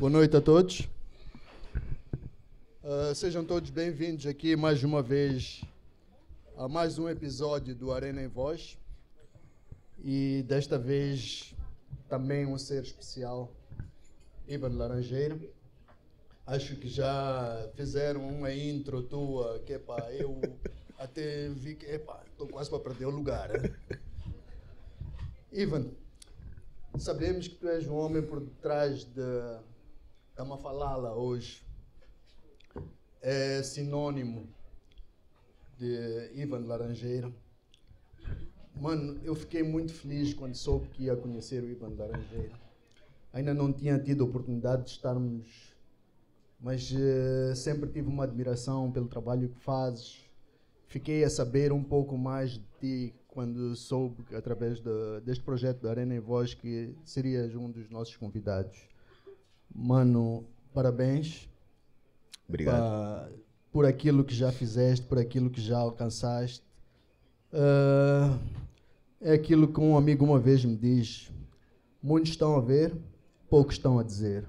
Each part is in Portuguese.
Boa noite a todos. Sejam todos bem-vindos aqui mais uma vez a mais um episódio do Arena em Voz. E desta vez também um ser especial, Ivan Laranjeira. Acho que já fizeram uma intro tua, que eu até vi que estou quase para perder o lugar. Ivan, sabemos que tu és um homem por detrás da Mafalala hoje. É sinônimo de Ivan Laranjeira. Mano, eu fiquei muito feliz quando soube que ia conhecer o Ivan Laranjeira. Ainda não tinha tido a oportunidade de estarmos, mas sempre tive uma admiração pelo trabalho que fazes. Fiquei a saber um pouco mais de ti quando soube, através deste projeto da Arena em Voz, que serias um dos nossos convidados. Mano, parabéns. Obrigado. Por aquilo que já fizeste, por aquilo que já alcançaste. É aquilo que um amigo uma vez me diz: muitos estão a ver, poucos estão a dizer.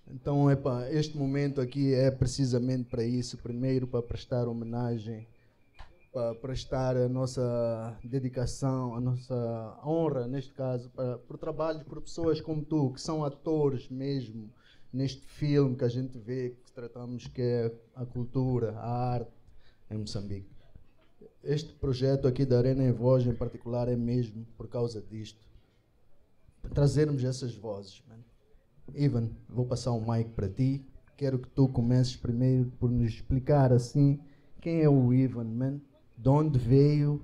Então, este momento aqui é precisamente para isso. Primeiro, para prestar homenagem, para prestar a nossa dedicação, a nossa honra, neste caso, por trabalhos, por pessoas como tu, que são atores mesmo, neste filme que a gente vê, que tratamos que é a cultura, a arte em Moçambique. Este projeto aqui da Arena em Voz, em particular, é mesmo por causa disto. Trazermos essas vozes, man. Ivan, vou passar o mic para ti. Quero que tu comeces primeiro por nos explicar assim quem é o Ivan, man. De onde veio,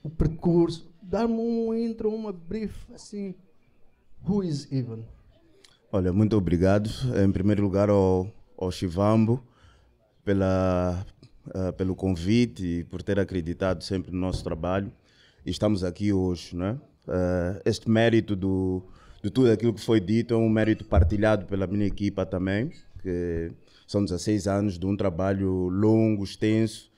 o percurso. Dar-me um intro, uma brief, assim. Who is Ivan? Olha, muito obrigado, em primeiro lugar, ao Chivambo pelo convite e por ter acreditado sempre no nosso trabalho. E estamos aqui hoje, não é? Este mérito de tudo aquilo que foi dito é um mérito partilhado pela minha equipa também, que são 16 anos de um trabalho longo, extenso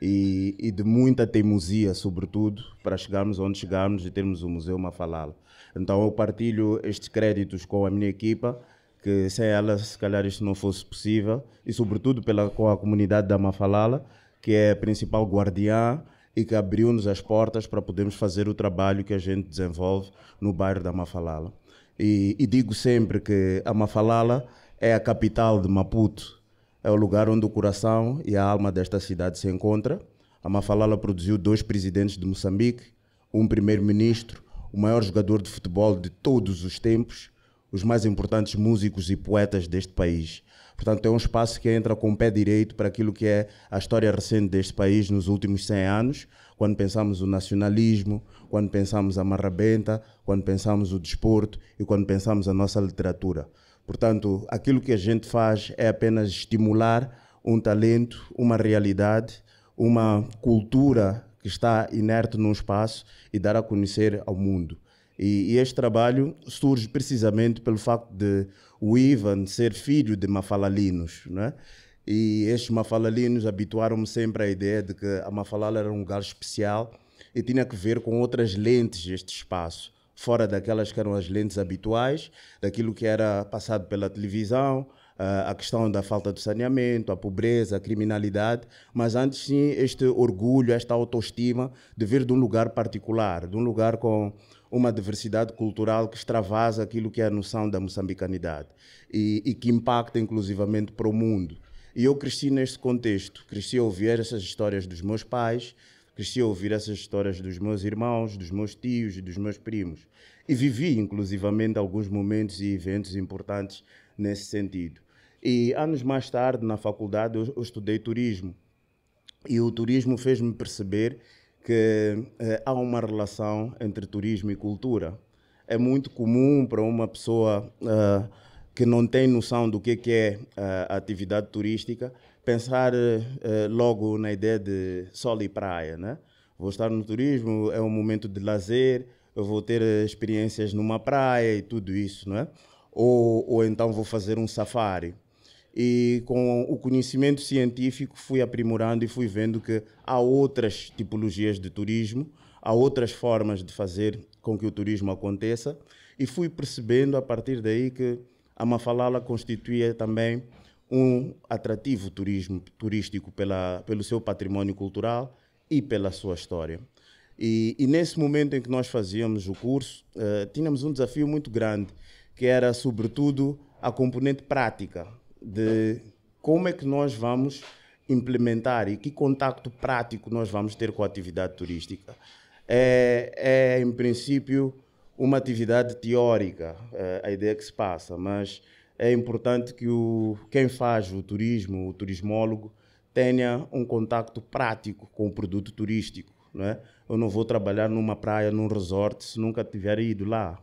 e de muita teimosia, sobretudo, para chegarmos onde chegamos e termos o Museu Mafalala. Então eu partilho estes créditos com a minha equipa, que sem ela, se calhar, isto não fosse possível, e sobretudo com a comunidade da Mafalala, que é a principal guardiã e que abriu-nos as portas para podermos fazer o trabalho que a gente desenvolve no bairro da Mafalala. E digo sempre que a Mafalala é a capital de Maputo, é o lugar onde o coração e a alma desta cidade se encontram. A Mafalala produziu 2 presidentes de Moçambique, um primeiro-ministro, o maior jogador de futebol de todos os tempos, os mais importantes músicos e poetas deste país. Portanto, é um espaço que entra com o pé direito para aquilo que é a história recente deste país nos últimos 100 anos, quando pensamos o nacionalismo, quando pensamos a marrabenta, quando pensamos o desporto e quando pensamos a nossa literatura. Portanto, aquilo que a gente faz é apenas estimular um talento, uma realidade, uma cultura que está inerte num espaço e dar a conhecer ao mundo. E este trabalho surge precisamente pelo facto de o Ivan ser filho de mafalalinos, não é? E estes mafalalinos habituaram-me sempre à ideia de que a Mafalala era um lugar especial e tinha que ver com outras lentes este espaço, fora daquelas que eram as lentes habituais, daquilo que era passado pela televisão, a questão da falta de saneamento, a pobreza, a criminalidade, mas antes sim este orgulho, esta autoestima de vir de um lugar particular, de um lugar com uma diversidade cultural que extravasa aquilo que é a noção da moçambicanidade e que impacta inclusivamente para o mundo. E eu cresci neste contexto, cresci a ouvir essas histórias dos meus pais, cresci a ouvir essas histórias dos meus irmãos, dos meus tios e dos meus primos. E vivi inclusivamente alguns momentos e eventos importantes nesse sentido. E anos mais tarde, na faculdade, eu estudei turismo. E o turismo fez-me perceber que há uma relação entre turismo e cultura. É muito comum para uma pessoa que não tem noção do que é a atividade turística pensar logo na ideia de sol e praia, né? Vou estar no turismo, é um momento de lazer, eu vou ter experiências numa praia e tudo isso, não é? Ou então vou fazer um safari. E com o conhecimento científico fui aprimorando e fui vendo que há outras tipologias de turismo, há outras formas de fazer com que o turismo aconteça e fui percebendo a partir daí que a Mafalala constituía também um atrativo turístico pelo seu património cultural e pela sua história. E nesse momento em que nós fazíamos o curso, tínhamos um desafio muito grande, que era, sobretudo, a componente prática de como é que nós vamos implementar e que contacto prático nós vamos ter com a atividade turística. Em princípio, uma atividade teórica, a ideia que se passa, mas é importante que quem faz o turismo, o turismólogo, tenha um contacto prático com o produto turístico. Não é? Eu não vou trabalhar numa praia, num resort, se nunca tiver ido lá.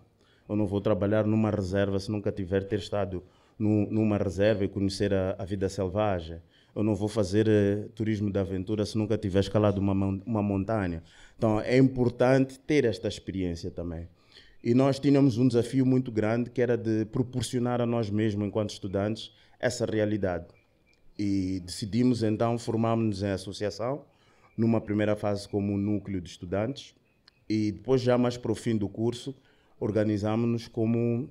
Eu não vou trabalhar numa reserva se nunca tiver ter estado numa reserva e conhecer a vida selvagem. Eu não vou fazer turismo de aventura se nunca tiver escalado uma montanha. Então, é importante ter esta experiência também. E nós tínhamos um desafio muito grande, que era de proporcionar a nós mesmos, enquanto estudantes, essa realidade. E decidimos, então, formarmos-nos em associação, numa primeira fase como um núcleo de estudantes, e depois, já mais para o fim do curso, organizámos-nos como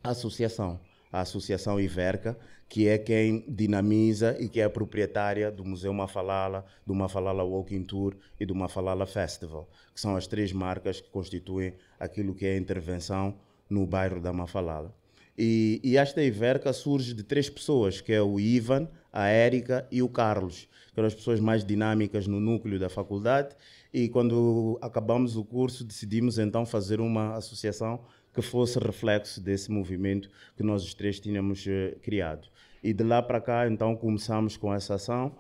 associação, a Associação Iverca, que é quem dinamiza e que é a proprietária do Museu Mafalala, do Mafalala Walking Tour e do Mafalala Festival, que são as três marcas que constituem aquilo que é a intervenção no bairro da Mafalala. E esta Iverca surge de três pessoas, que é o Ivan, a Érica e o Carlos, que eram as pessoas mais dinâmicas no núcleo da faculdade, e quando acabamos o curso decidimos então fazer uma associação que fosse reflexo desse movimento que nós os três tínhamos criado. E de lá para cá, então, começamos com essa ação.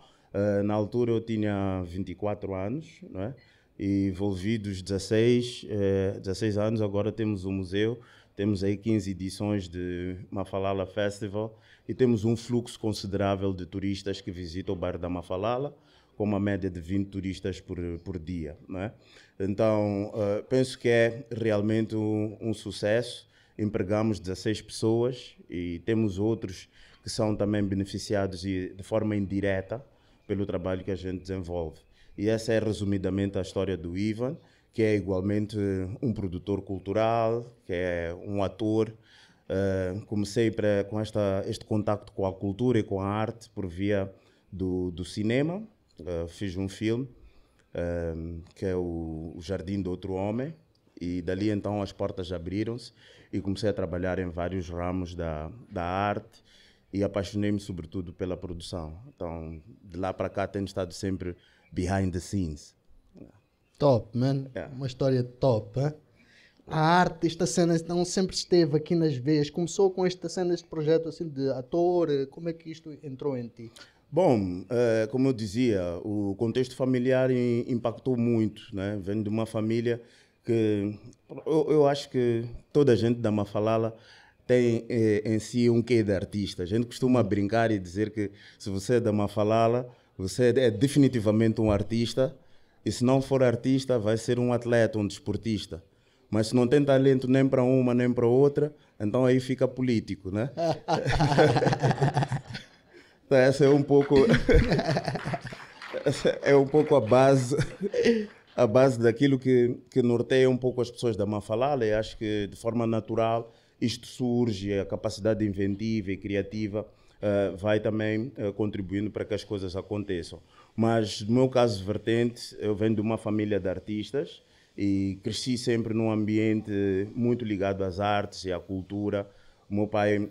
Na altura eu tinha 24 anos, não é? E envolvidos 16 anos, agora temos o museu, temos aí 15 edições de Mafalala Festival e temos um fluxo considerável de turistas que visitam o bairro da Mafalala, com uma média de 20 turistas por dia. Não é? Então, penso que é realmente um sucesso. Empregamos 16 pessoas e temos outros que são também beneficiados de forma indireta pelo trabalho que a gente desenvolve. E essa é resumidamente a história do Ivan, que é igualmente um produtor cultural, que é um ator. Comecei com este contacto com a cultura e com a arte por via do cinema. Fiz um filme, que é o Jardim do Outro Homem, e dali então as portas abriram-se e comecei a trabalhar em vários ramos da arte e apaixonei-me sobretudo pela produção. Então, de lá para cá tenho estado sempre behind the scenes. Top, man. Yeah. Uma história top, hein? A arte, esta cena, então, sempre esteve aqui nas veias. Começou com esta cena, este projeto assim de ator. Como é que isto entrou em ti? Bom, como eu dizia, o contexto familiar impactou muito, né? Venho de uma família que eu acho que toda a gente da Mafalala tem em si um quê de artista. A gente costuma brincar e dizer que se você é da Mafalala, você é definitivamente um artista, e se não for artista, vai ser um atleta, um desportista. Mas se não tem talento nem para uma nem para outra, então aí fica político, né? Então, essa é um pouco a base daquilo que norteia um pouco as pessoas da Mafalala, e acho que de forma natural isto surge, a capacidade inventiva e criativa vai também contribuindo para que as coisas aconteçam. Mas no meu caso vertente, eu venho de uma família de artistas e cresci sempre num ambiente muito ligado às artes e à cultura. O meu pai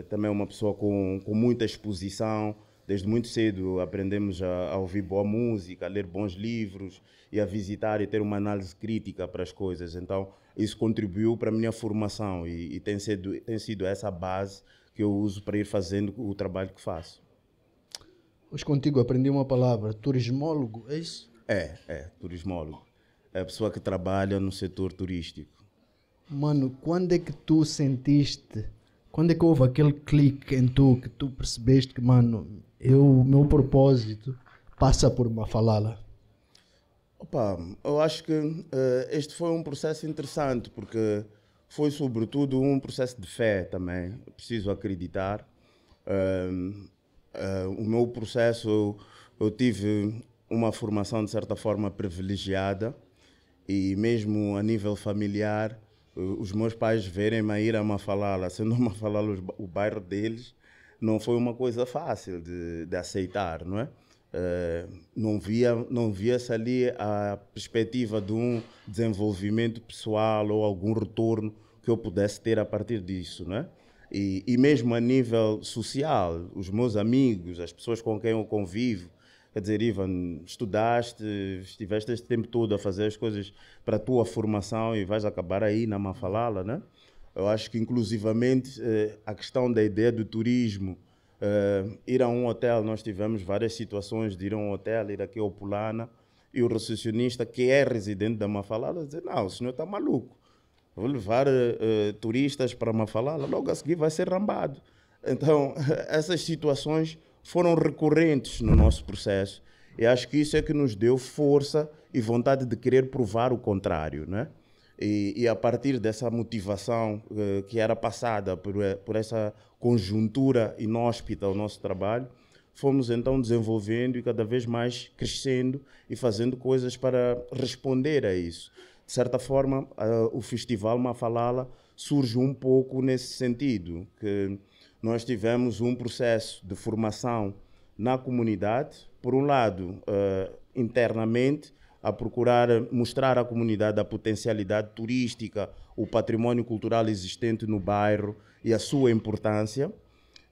também é uma pessoa com muita exposição. Desde muito cedo aprendemos a ouvir boa música, a ler bons livros e a visitar e ter uma análise crítica para as coisas. Então, isso contribuiu para a minha formação e tem sido essa a base que eu uso para ir fazendo o trabalho que faço. Hoje contigo aprendi uma palavra, turismólogo, é isso? Turismólogo. É a pessoa que trabalha no setor turístico. Mano, quando é que tu sentiste, quando é que houve aquele clique em tu, que tu percebeste que, mano, meu propósito passa por Mafalala? Opa, eu acho que este foi um processo interessante, porque foi sobretudo um processo de fé também, preciso acreditar. O meu processo, eu tive uma formação de certa forma privilegiada, e mesmo a nível familiar Os meus pais verem-me a ir a Mafalala, sendo Mafalala o bairro deles, não foi uma coisa fácil de aceitar, não é? Não via-se ali a perspectiva de um desenvolvimento pessoal ou algum retorno que eu pudesse ter a partir disso, não é? E mesmo a nível social, os meus amigos, as pessoas com quem eu convivo, quer dizer, Ivan, estudaste, estiveste este tempo todo a fazer as coisas para a tua formação e vais acabar aí na Mafalala, né? Eu acho que, inclusivamente, a questão da ideia do turismo, ir a um hotel, nós tivemos várias situações de ir a um hotel, ir aqui ao Pulana, e o recepcionista, que é residente da Mafalala, dizer, não, o senhor está maluco. Vou levar turistas para Mafalala, logo a seguir vai ser rambado. Então, essas situações foram recorrentes no nosso processo e acho que isso é que nos deu força e vontade de querer provar o contrário, né? E a partir dessa motivação que era passada por essa conjuntura inóspita ao nosso trabalho, fomos então desenvolvendo e cada vez mais crescendo e fazendo coisas para responder a isso. De certa forma, o Festival Mafalala surge um pouco nesse sentido, que nós tivemos um processo de formação na comunidade, por um lado, internamente, a procurar mostrar à comunidade a potencialidade turística, o património cultural existente no bairro e a sua importância,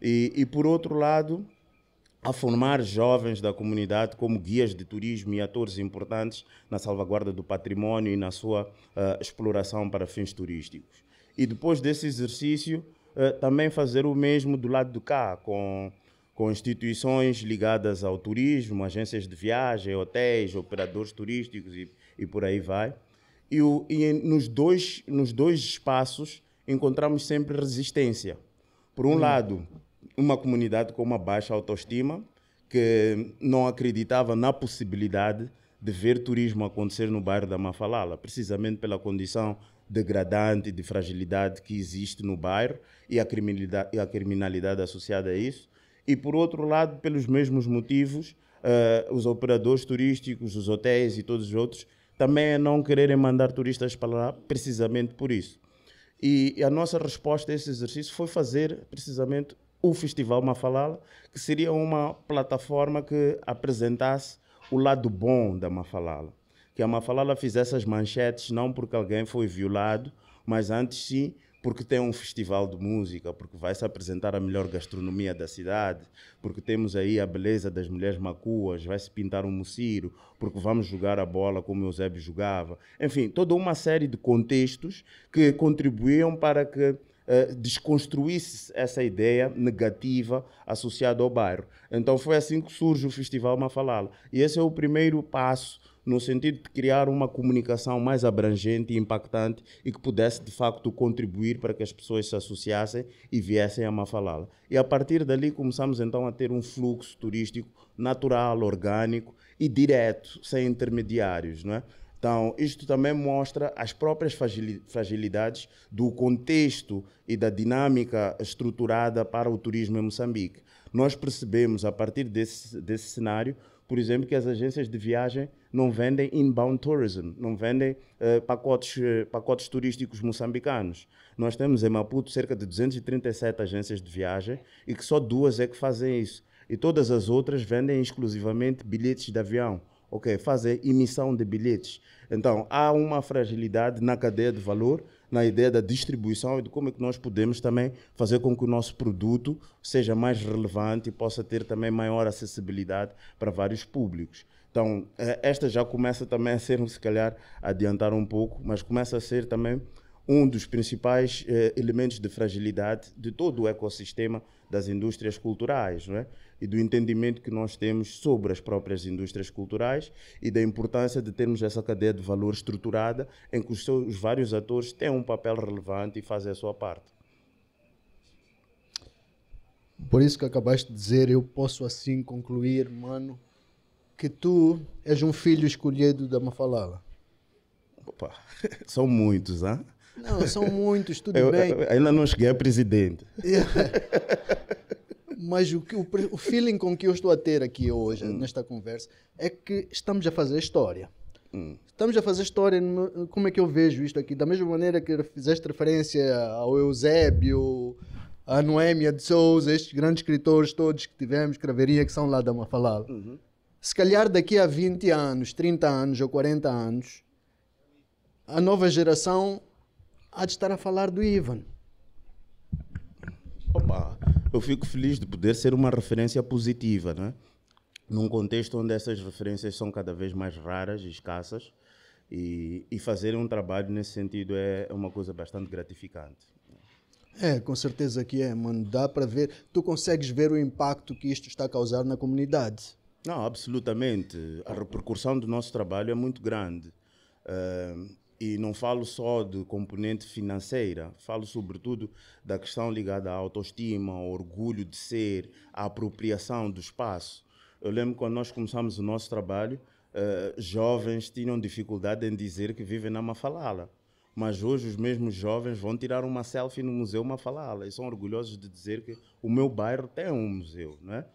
e por outro lado, a formar jovens da comunidade como guias de turismo e atores importantes na salvaguarda do património e na sua exploração para fins turísticos. E depois desse exercício, também fazer o mesmo do lado de cá, com instituições ligadas ao turismo, agências de viagem, hotéis, operadores turísticos e por aí vai. E nos dois espaços encontramos sempre resistência. Por um lado, uma comunidade com uma baixa autoestima, que não acreditava na possibilidade de ver turismo acontecer no bairro da Mafalala, precisamente pela condição degradante, de fragilidade que existe no bairro e a criminalidade associada a isso. E, por outro lado, pelos mesmos motivos, os operadores turísticos, os hotéis e todos os outros, também a não quererem mandar turistas para lá, precisamente por isso. E a nossa resposta a esse exercício foi fazer, precisamente, o Festival Mafalala, que seria uma plataforma que apresentasse o lado bom da Mafalala. Que a Mafalala fizesse as manchetes não porque alguém foi violado, mas antes sim porque tem um festival de música, porque vai se apresentar a melhor gastronomia da cidade, porque temos aí a beleza das mulheres macuas, vai se pintar um muciro, porque vamos jogar a bola como o Eusébio jogava. Enfim, toda uma série de contextos que contribuíam para que desconstruísse essa ideia negativa associada ao bairro. Então foi assim que surge o Festival Mafalala. E esse é o primeiro passo no sentido de criar uma comunicação mais abrangente e impactante e que pudesse, de facto, contribuir para que as pessoas se associassem e viessem a Mafalala. E a partir dali começamos então a ter um fluxo turístico natural, orgânico e direto, sem intermediários, não é? Então, isto também mostra as próprias fragilidades do contexto e da dinâmica estruturada para o turismo em Moçambique. Nós percebemos, a partir desse cenário, por exemplo, que as agências de viagem não vendem inbound tourism, não vendem pacotes turísticos moçambicanos. Nós temos em Maputo cerca de 237 agências de viagem e que só 2 é que fazem isso. E todas as outras vendem exclusivamente bilhetes de avião. Fazer emissão de bilhetes. Então, há uma fragilidade na cadeia de valor, na ideia da distribuição e de como é que nós podemos também fazer com que o nosso produto seja mais relevante e possa ter também maior acessibilidade para vários públicos. Então, esta já começa também a ser, se calhar, adiantar um pouco, mas começa a ser também um dos principais elementos de fragilidade de todo o ecossistema das indústrias culturais, não é? E do entendimento que nós temos sobre as próprias indústrias culturais e da importância de termos essa cadeia de valor estruturada em que os vários atores têm um papel relevante e fazem a sua parte. Por isso que acabaste de dizer, eu posso assim concluir, mano, que tu és um filho escolhido da Mafalala. Opa, são muitos, hein? Não, são muitos, tudo bem. Eu ainda não cheguei a presidente. Mas o feeling com que eu estou a ter aqui hoje, nesta conversa, é que estamos a fazer história. Estamos a fazer história, como é que eu vejo isto aqui? Da mesma maneira que fizeste referência ao Eusébio, à Noémia de Souza, estes grandes escritores todos que tivemos, Craveria, que são lá da Mafalala. Se calhar daqui a 20 anos, 30 anos ou 40 anos, a nova geração há de estar a falar do Ivan. Opa, eu fico feliz de poder ser uma referência positiva, né? Num contexto onde essas referências são cada vez mais raras e escassas, e fazer um trabalho nesse sentido é uma coisa bastante gratificante. É, com certeza que é, mano. Dá para ver, tu consegues ver o impacto que isto está a causar na comunidade. Não, absolutamente. A repercussão do nosso trabalho é muito grande. E não falo só de componente financeira, falo sobretudo da questão ligada à autoestima, ao orgulho de ser, à apropriação do espaço. Eu lembro quando nós começamos o nosso trabalho, jovens tinham dificuldade em dizer que vivem na Mafalala. Mas hoje os mesmos jovens vão tirar uma selfie no Museu Mafalala e são orgulhosos de dizer que o meu bairro tem um museu, não é?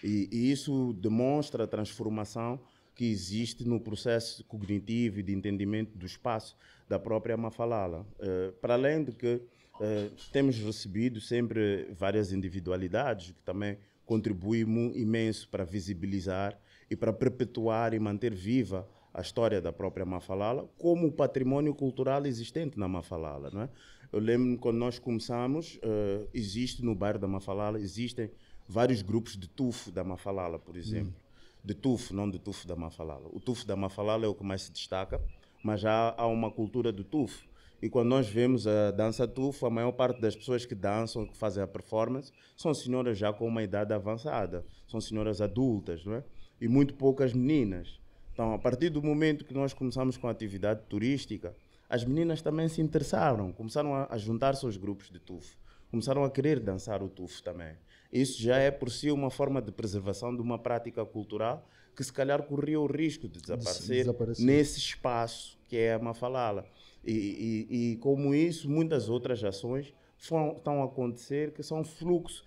E isso demonstra a transformação que existe no processo cognitivo e de entendimento do espaço da própria Mafalala. Para além de que temos recebido sempre várias individualidades que também contribuem imenso para visibilizar e para perpetuar e manter viva a história da própria Mafalala, como o patrimônio cultural existente na Mafalala, não é? Eu lembro quando nós começamos, existe no bairro da Mafalala, existem vários grupos de tufo da Mafalala, por exemplo. De tufo, não de tufo da Mafalala. O tufo da Mafalala é o que mais se destaca, mas já há uma cultura do tufo. E quando nós vemos a dança tufo, a maior parte das pessoas que dançam, que fazem a performance, são senhoras já com uma idade avançada, são senhoras adultas, não é? E muito poucas meninas. Então, a partir do momento que nós começamos com a atividade turística, as meninas também se interessaram, começaram a juntar-se aos grupos de tufo, começaram a querer dançar o tufo também. Isso já é por si uma forma de preservação de uma prática cultural que se calhar corria o risco de desaparecer nesse espaço que é a Mafalala. E como isso, muitas outras ações estão a acontecer que são fluxo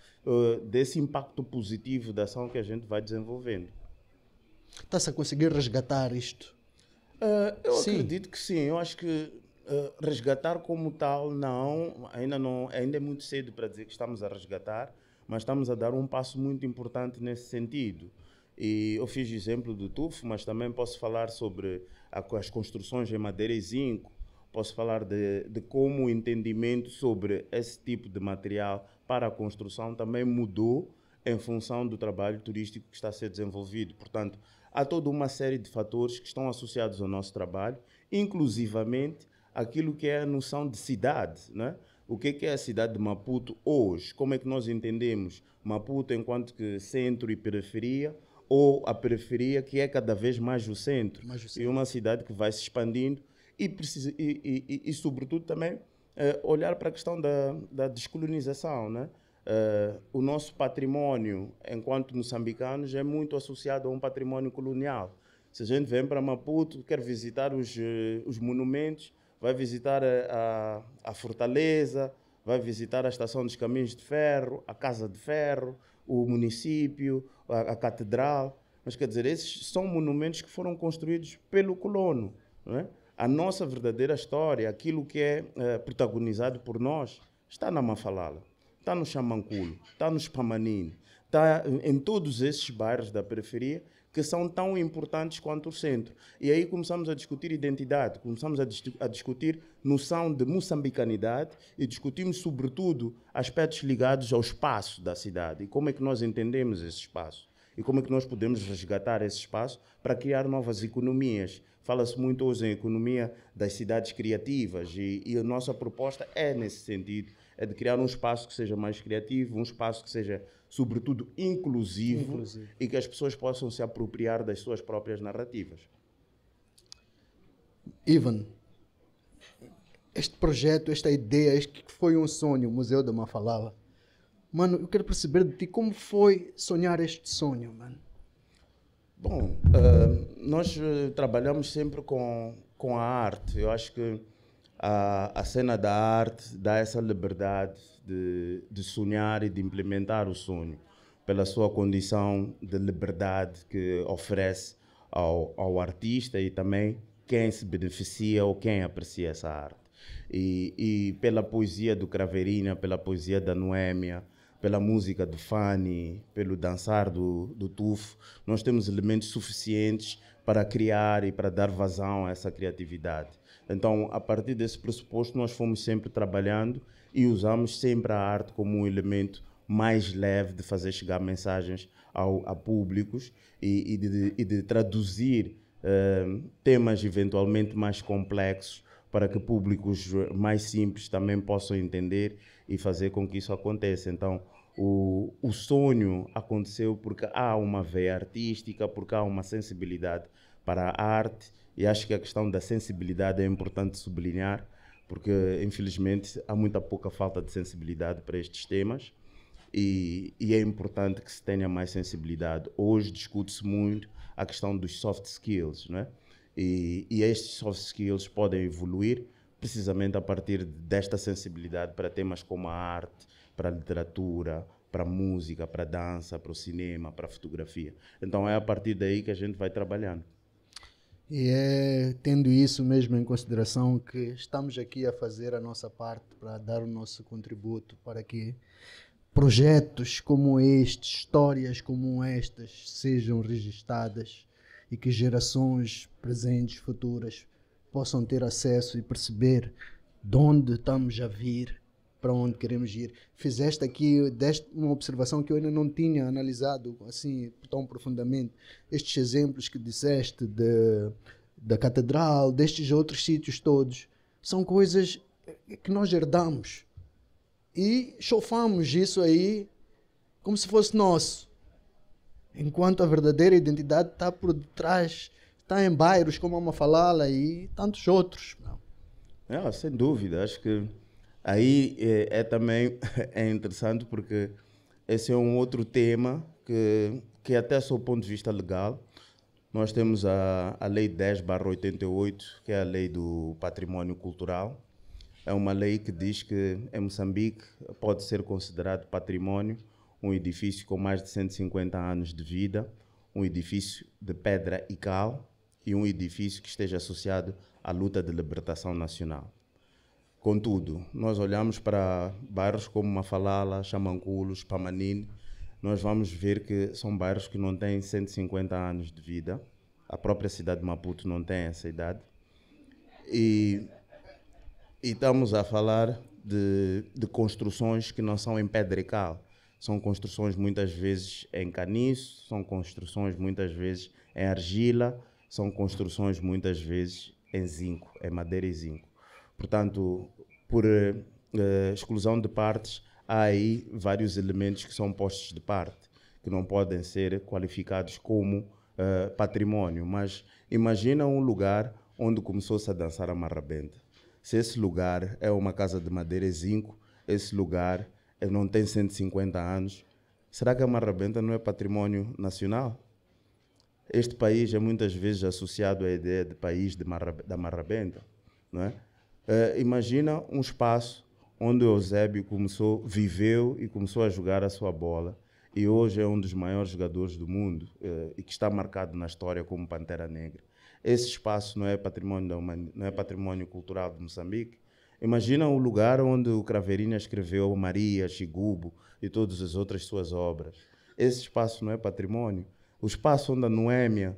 desse impacto positivo da ação que a gente vai desenvolvendo. Está-se a conseguir resgatar isto? Eu acredito que sim. Eu acho que resgatar como tal, ainda é muito cedo para dizer que estamos a resgatar, mas estamos a dar um passo muito importante nesse sentido. E eu fiz exemplo do tufo, mas também posso falar sobre as construções em madeira e zinco, posso falar de como o entendimento sobre esse tipo de material para a construção também mudou em função do trabalho turístico que está a ser desenvolvido. Portanto, há toda uma série de fatores que estão associados ao nosso trabalho, inclusivamente aquilo que é a noção de cidade, né? O que é a cidade de Maputo hoje? Como é que nós entendemos Maputo enquanto que centro e periferia, ou a periferia que é cada vez mais o centro? E uma cidade que vai se expandindo e sobretudo, também olhar para a questão da descolonização, né? O nosso património, enquanto moçambicanos, é muito associado a um património colonial. Se a gente vem para Maputo, quer visitar os monumentos, vai visitar a Fortaleza, vai visitar a Estação dos Caminhos de Ferro, a Casa de Ferro, o município, a Catedral. Mas, quer dizer, esses são monumentos que foram construídos pelo colono, não é? A nossa verdadeira história, aquilo que é protagonizado por nós, está na Mafalala, está no Xamanculo, está no Spamanini, está em todos esses bairros da periferia que são tão importantes quanto o centro. E aí começamos a discutir identidade, começamos a discutir noção de moçambicanidade e discutimos, sobretudo, aspectos ligados ao espaço da cidade e como é que nós entendemos esse espaço e como é que nós podemos resgatar esse espaço para criar novas economias. Fala-se muito hoje em economia das cidades criativas e a nossa proposta é nesse sentido, é de criar um espaço que seja mais criativo, um espaço que seja, sobretudo, inclusivo. E que as pessoas possam se apropriar das suas próprias narrativas. Ivan, este projeto, esta ideia, este que foi um sonho, o Museu da Mafalala, mano, eu quero perceber de ti como foi sonhar este sonho, mano. Bom, nós trabalhamos sempre com a arte. Eu acho que a cena da arte dá essa liberdade de sonhar e de implementar o sonho, pela sua condição de liberdade que oferece ao artista e também quem se beneficia ou quem aprecia essa arte. E pela poesia do Craveirinha, pela poesia da Noémia, pela música do Fanny, pelo dançar do Tufo, nós temos elementos suficientes para criar e para dar vazão a essa criatividade. Então, a partir desse pressuposto, nós fomos sempre trabalhando e usamos sempre a arte como um elemento mais leve de fazer chegar mensagens a públicos e de traduzir temas eventualmente mais complexos para que públicos mais simples também possam entender e fazer com que isso aconteça. Então, o sonho aconteceu porque há uma veia artística, porque há uma sensibilidade para a arte, e acho que a questão da sensibilidade é importante sublinhar, porque, infelizmente, há muita pouca falta de sensibilidade para estes temas, e é importante que se tenha mais sensibilidade. Hoje discute-se muito a questão dos soft skills, né? E estes soft skills podem evoluir precisamente a partir desta sensibilidade para temas como a arte, para a literatura, para a música, para a dança, para o cinema, para a fotografia. Então é a partir daí que a gente vai trabalhando. E é tendo isso mesmo em consideração que estamos aqui a fazer a nossa parte para dar o nosso contributo para que projetos como estes, histórias como estas sejam registadas e que gerações presentes, futuras, possam ter acesso e perceber de onde estamos a vir, para onde queremos ir. Fizeste aqui uma observação que eu ainda não tinha analisado assim tão profundamente. Estes exemplos que disseste da catedral, destes outros sítios todos, são coisas que nós herdamos e chofamos isso aí como se fosse nosso. Enquanto a verdadeira identidade está por detrás, está em bairros como a Mafalala e tantos outros. Sem dúvida, acho que aí também é interessante porque esse é um outro tema que até sob o ponto de vista legal, nós temos a Lei 10/88, que é a Lei do Património Cultural. É uma lei que diz que em Moçambique pode ser considerado património um edifício com mais de 150 anos de vida, um edifício de pedra e cal e um edifício que esteja associado à luta de libertação nacional. Contudo, nós olhamos para bairros como Mafalala, Xamanculos, Pamanine, nós vamos ver que são bairros que não têm 150 anos de vida. A própria cidade de Maputo não tem essa idade. E estamos a falar de construções que não são em pedra e cal. São construções muitas vezes em caniço, são construções muitas vezes em argila, são construções muitas vezes em zinco, em madeira e zinco. Portanto, por exclusão de partes, há aí vários elementos que são postos de parte, que não podem ser qualificados como património. Mas imagina um lugar onde começou-se a dançar a marrabenta. Se esse lugar é uma casa de madeira e zinco, esse lugar não tem 150 anos, será que a marrabenta não é património nacional? Este país é muitas vezes associado à ideia de país da marrabenta, não é? Imagina um espaço onde o Eusébio viveu e começou a jogar a sua bola, e hoje é um dos maiores jogadores do mundo e que está marcado na história como Pantera Negra. Esse espaço não é património cultural de Moçambique? Imagina o lugar onde o Craveirinha escreveu Maria, Xigubo e todas as outras suas obras. Esse espaço não é património? O espaço onde a Noémia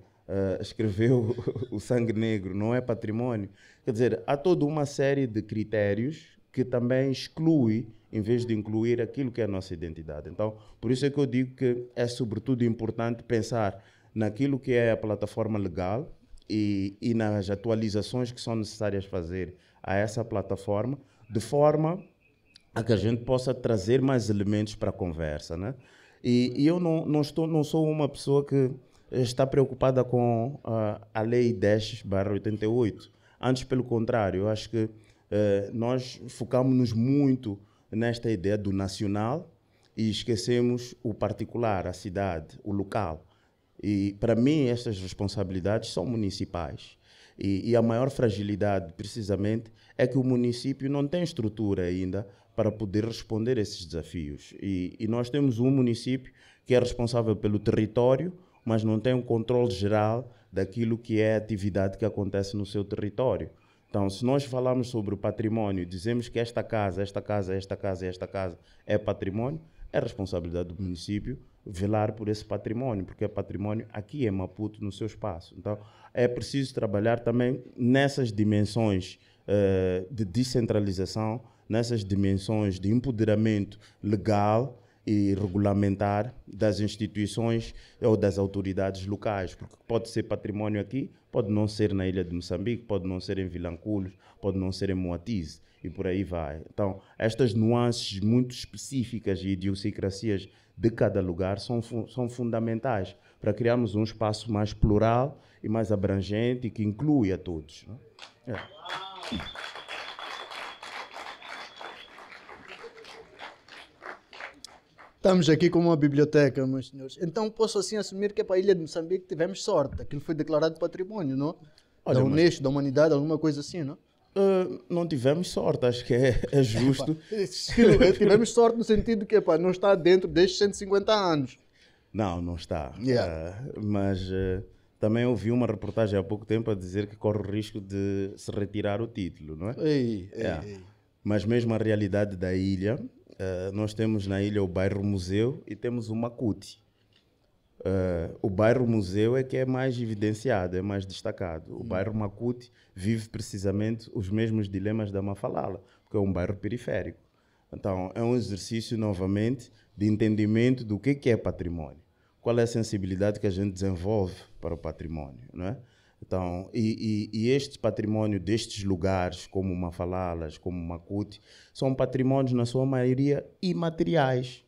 escreveu o Sangue Negro não é património? Quer dizer, há toda uma série de critérios que também exclui, em vez de incluir aquilo que é a nossa identidade. Então, por isso é que eu digo que é sobretudo importante pensar naquilo que é a plataforma legal e nas atualizações que são necessárias fazer a essa plataforma, de forma a que a gente possa trazer mais elementos para a conversa, né? E eu não sou uma pessoa que está preocupada com a Lei 10/88. Antes, pelo contrário, eu acho que nós focamos-nos muito nesta ideia do nacional e esquecemos o particular, a cidade, o local. E, para mim, estas responsabilidades são municipais. E a maior fragilidade, precisamente, é que o município não tem estrutura ainda para poder responder a esses desafios. E nós temos um município que é responsável pelo território, mas não tem um controle geral daquilo que é a atividade que acontece no seu território. Então, se nós falamos sobre o património, dizemos que esta casa é património, é responsabilidade do município velar por esse património, porque é património aqui em Maputo, no seu espaço. Então, é preciso trabalhar também nessas dimensões de descentralização, nessas dimensões de empoderamento legal e regulamentar das instituições ou das autoridades locais, porque pode ser património aqui, pode não ser na ilha de Moçambique, pode não ser em Vilanculos, pode não ser em Moatize, e por aí vai. Então, estas nuances muito específicas e idiosincrasias de cada lugar são fundamentais para criarmos um espaço mais plural e mais abrangente e que inclui a todos. É. Estamos aqui com uma biblioteca, meus senhores. Então posso assim assumir que para a ilha de Moçambique tivemos sorte. Aquilo foi declarado património, não? Olha, da Unesco, da humanidade, alguma coisa assim, não? Não tivemos sorte, acho que é justo. Tivemos sorte no sentido que não está dentro destes 150 anos. Não está. Yeah. Mas também ouvi uma reportagem há pouco tempo a dizer que corre o risco de se retirar o título, não é? Ei. Mas mesmo a realidade da ilha, nós temos na ilha o bairro Museu e temos o Macuti. O bairro Museu é que é mais evidenciado, é mais destacado. O bairro Macuti vive precisamente os mesmos dilemas da Mafalala, porque é um bairro periférico. Então, é um exercício, novamente, de entendimento do que é património. Qual é a sensibilidade que a gente desenvolve para o património, não é? Então, e este património destes lugares, como Mafalalas, como Macuti, são patrimónios, na sua maioria, imateriais.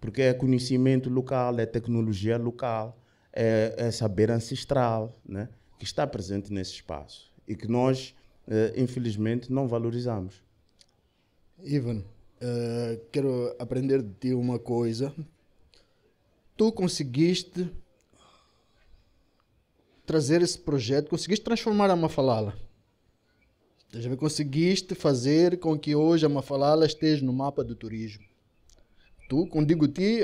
Porque é conhecimento local, é tecnologia local, é saber ancestral, né, que está presente nesse espaço e que nós, infelizmente, não valorizamos. Ivan, quero aprender de ti uma coisa. Tu conseguiste trazer esse projeto, conseguiste transformar a Mafalala. Conseguiste fazer com que hoje a Mafalala esteja no mapa do turismo. Tu, quando digo ti,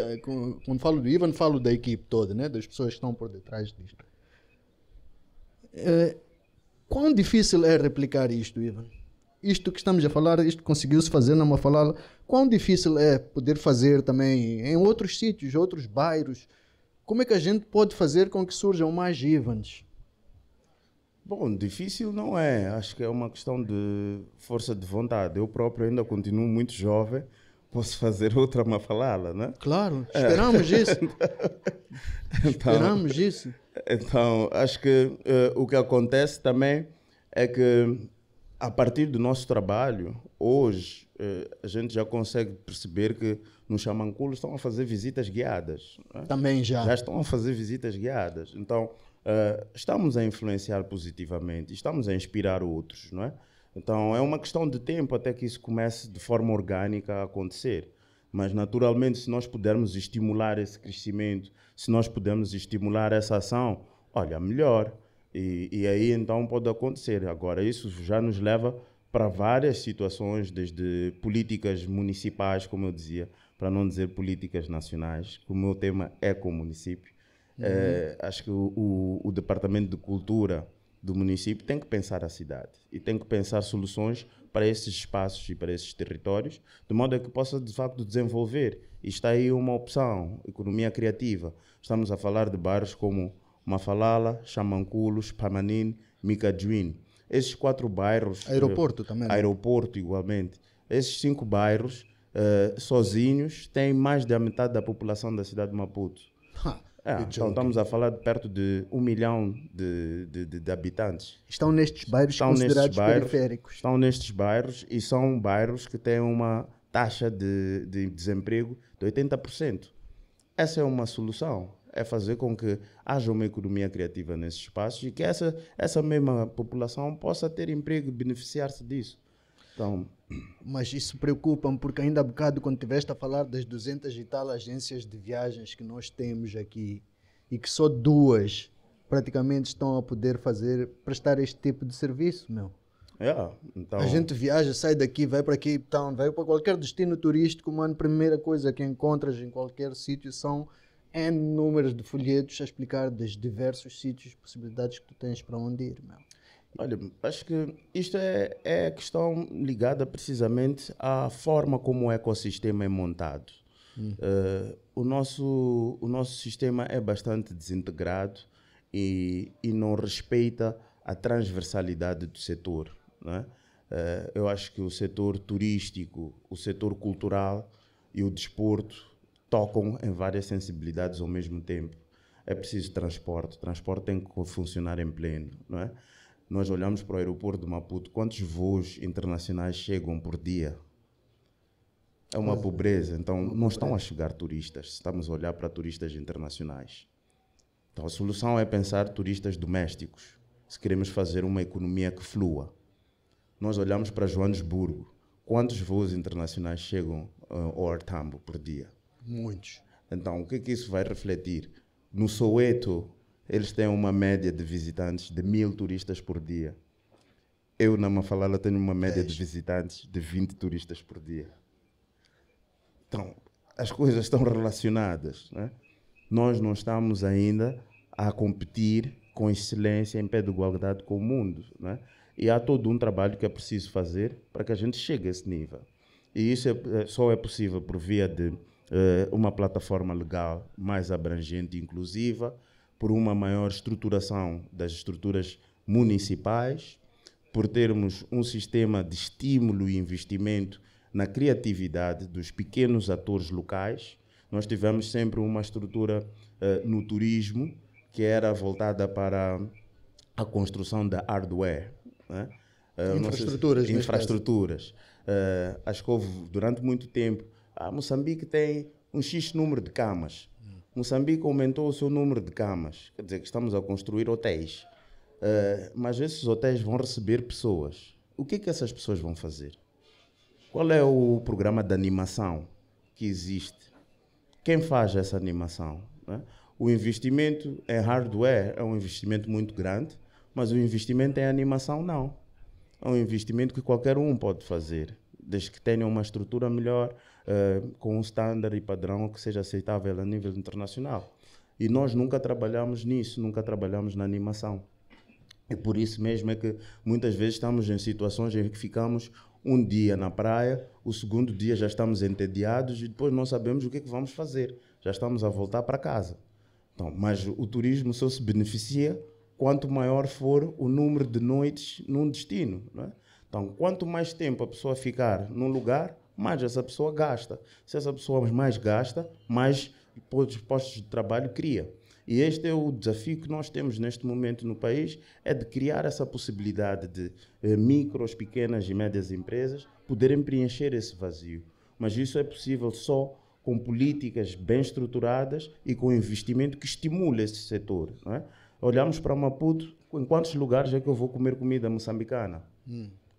quando falo do Ivan, falo da equipe toda, né? Das pessoas que estão por detrás disto. Quão difícil é replicar isto, Ivan? Isto que estamos a falar, isto conseguiu-se fazer na Mafalala. Quão difícil é poder fazer também em outros sítios, outros bairros? Como é que a gente pode fazer com que surjam mais Ivans? Bom, difícil não é. Acho que é uma questão de força de vontade. Eu próprio ainda continuo muito jovem. Posso fazer outra Mafalala, né? Claro, esperamos isso. Esperamos isso. Então, acho que o que acontece também é que, a partir do nosso trabalho, hoje, a gente já consegue perceber que no Xamanculo estão a fazer visitas guiadas. Né? Também já. Já estão a fazer visitas guiadas. Então, estamos a influenciar positivamente, estamos a inspirar outros, não é? Então, é uma questão de tempo até que isso comece de forma orgânica a acontecer. Mas, naturalmente, se nós pudermos estimular esse crescimento, se nós pudermos estimular essa ação, olha, melhor. E aí, então, pode acontecer. Agora, isso já nos leva para várias situações, desde políticas municipais, como eu dizia, para não dizer políticas nacionais, que o meu tema é com o município. Acho que o Departamento de Cultura do município tem que pensar a cidade e tem que pensar soluções para esses espaços e para esses territórios, de modo a que possa, de facto, desenvolver. E está aí uma opção, economia criativa. Estamos a falar de bairros como Mafalala, Xamanculos, Pamanin, Micajuín. Esses 4 bairros... Aeroporto também. Aeroporto, igualmente. Esses 5 bairros, sozinhos, têm mais da metade da população da cidade de Maputo. Então estamos a falar de perto de 1 milhão de habitantes. Estão nestes bairros considerados periféricos. Estão nestes bairros e são bairros que têm uma taxa de desemprego de 80%. Essa é uma solução. É fazer com que haja uma economia criativa nesses espaços e que essa mesma população possa ter emprego e beneficiar-se disso. Então, mas isso preocupa-me, porque ainda há bocado, quando estiveste a falar das 200 e tal agências de viagens que nós temos aqui, e que só 2 praticamente estão a poder prestar este tipo de serviço, meu. Então... A gente viaja, sai daqui, vai para Cape Town, vai para qualquer destino turístico, mano, a primeira coisa que encontras em qualquer sítio são N números de folhetos a explicar dos diversos sítios, possibilidades que tu tens para onde ir, meu. Olha, acho que isto é questão ligada precisamente à forma como o ecossistema é montado. O nosso sistema é bastante desintegrado e não respeita a transversalidade do setor, não é? Eu acho que o setor turístico, o setor cultural e o desporto tocam em várias sensibilidades ao mesmo tempo. É preciso transporte. O transporte tem que funcionar em pleno, não é? Nós olhamos para o aeroporto de Maputo, quantos voos internacionais chegam por dia? É uma pobreza. Então, não estão a chegar turistas. Estamos a olhar para turistas internacionais. Então, a solução é pensar turistas domésticos. Se queremos fazer uma economia que flua. Nós olhamos para Joanesburgo. Quantos voos internacionais chegam ao Artambo por dia? Muitos. Então, o que é que isso vai refletir? No Soweto, eles têm uma média de visitantes de 1000 turistas por dia. Eu, na Mafalala, tenho uma média de visitantes de 20 turistas por dia. Então, as coisas estão relacionadas, né? Nós não estamos ainda a competir com excelência em pé de igualdade com o mundo, né? E há todo um trabalho que é preciso fazer para que a gente chegue a esse nível. E isso só é possível por via de uma plataforma legal mais abrangente e inclusiva, por uma maior estruturação das estruturas municipais, por termos um sistema de estímulo e investimento na criatividade dos pequenos atores locais. Nós tivemos sempre uma estrutura no turismo que era voltada para a construção da hardware, né? Infraestruturas. Acho que houve durante muito tempo. Moçambique tem um X número de camas. Moçambique aumentou o seu número de camas. Quer dizer que estamos a construir hotéis. Mas esses hotéis vão receber pessoas. O que é que essas pessoas vão fazer? Qual é o programa de animação que existe? Quem faz essa animação, né? O investimento em hardware é um investimento muito grande, mas o investimento em animação não. É um investimento que qualquer um pode fazer, desde que tenha uma estrutura melhor, com um standard e padrão que seja aceitável a nível internacional. E nós nunca trabalhamos nisso, nunca trabalhamos na animação. E por isso mesmo é que muitas vezes estamos em situações em que ficamos um dia na praia, o segundo dia já estamos entediados e depois não sabemos o que é que vamos fazer. Já estamos a voltar para casa. Então, mas o turismo só se beneficia quanto maior for o número de noites num destino, não é? Então, quanto mais tempo a pessoa ficar num lugar, mais essa pessoa gasta. Se essa pessoa mais gasta, mais postos de trabalho cria. E este é o desafio que nós temos neste momento no país, é de criar essa possibilidade de micros, pequenas e médias empresas poderem preencher esse vazio. Mas isso é possível só com políticas bem estruturadas e com investimento que estimule esse setor, não é? Olhamos para Maputo, em quantos lugares é que eu vou comer comida moçambicana?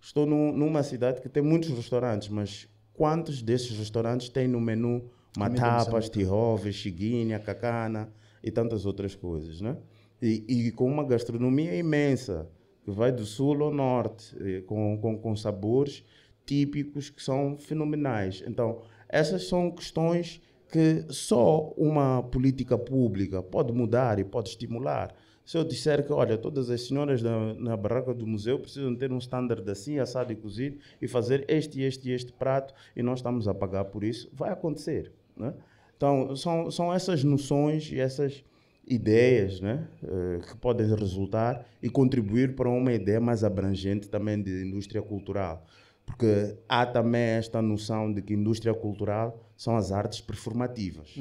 Estou numa cidade que tem muitos restaurantes, mas quantos desses restaurantes têm no menu matapas, tiroves, chiguinha, cacana e tantas outras coisas, né? E com uma gastronomia imensa, que vai do sul ao norte, com sabores típicos que são fenomenais. Então, essas são questões que só uma política pública pode mudar e pode estimular. Se eu disser que, olha, todas as senhoras na barraca do museu precisam ter um standard assim, assado e cozido, e fazer este prato, e nós estamos a pagar por isso, vai acontecer, né? Então, são essas noções e essas ideias, né, que podem resultar e contribuir para uma ideia mais abrangente também de indústria cultural. Porque há também esta noção de que indústria cultural são as artes performativas.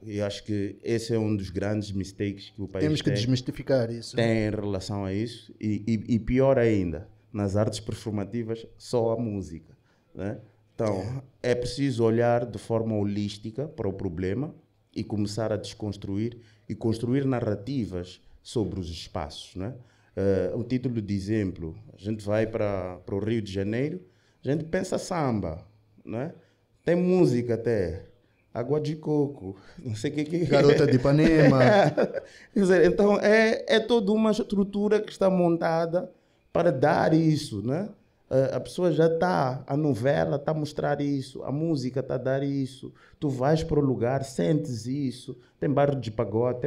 E acho que esse é um dos grandes mistakes que o país Temos que desmistificar isso. Tem em relação a isso. E pior ainda, nas artes performativas, só a música, né? Então, é preciso olhar de forma holística para o problema e começar a desconstruir e construir narrativas sobre os espaços, né? O título de exemplo, a gente vai para o Rio de Janeiro, a gente pensa samba, né? Tem música até, água de coco, não sei o que. Garota de Ipanema. Quer dizer, então é toda uma estrutura que está montada para dar isso, né? A pessoa já está, a novela está a mostrar isso, a música está a dar isso, tu vais para o lugar, sentes isso, tem bar de pagode,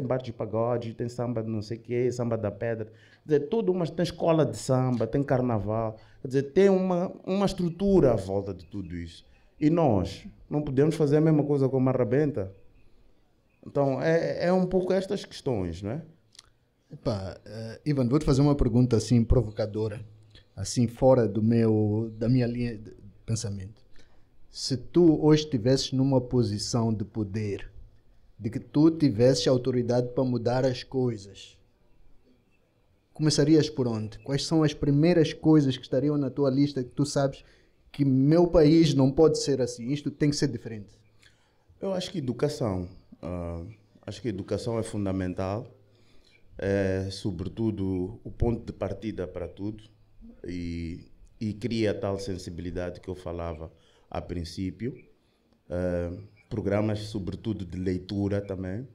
tem samba de não sei o quê, samba da pedra, quer dizer, tem escola de samba, tem carnaval, quer dizer, tem uma estrutura à volta de tudo isso. E nós não podemos fazer a mesma coisa como a Rabenta. Então, é um pouco estas questões, não é? Epá, Ivan, vou-te fazer uma pergunta assim provocadora, assim fora da minha linha de pensamento. Se tu hoje estivesses numa posição de poder, de que tu tivesses autoridade para mudar as coisas, começarias por onde? Quais são as primeiras coisas que estariam na tua lista que tu sabes que meu país não pode ser assim, isto tem que ser diferente? Eu acho que educação. Acho que a educação é fundamental. É, sobretudo, o ponto de partida para tudo. E cria tal sensibilidade que eu falava a princípio. Programas, sobretudo, de leitura também.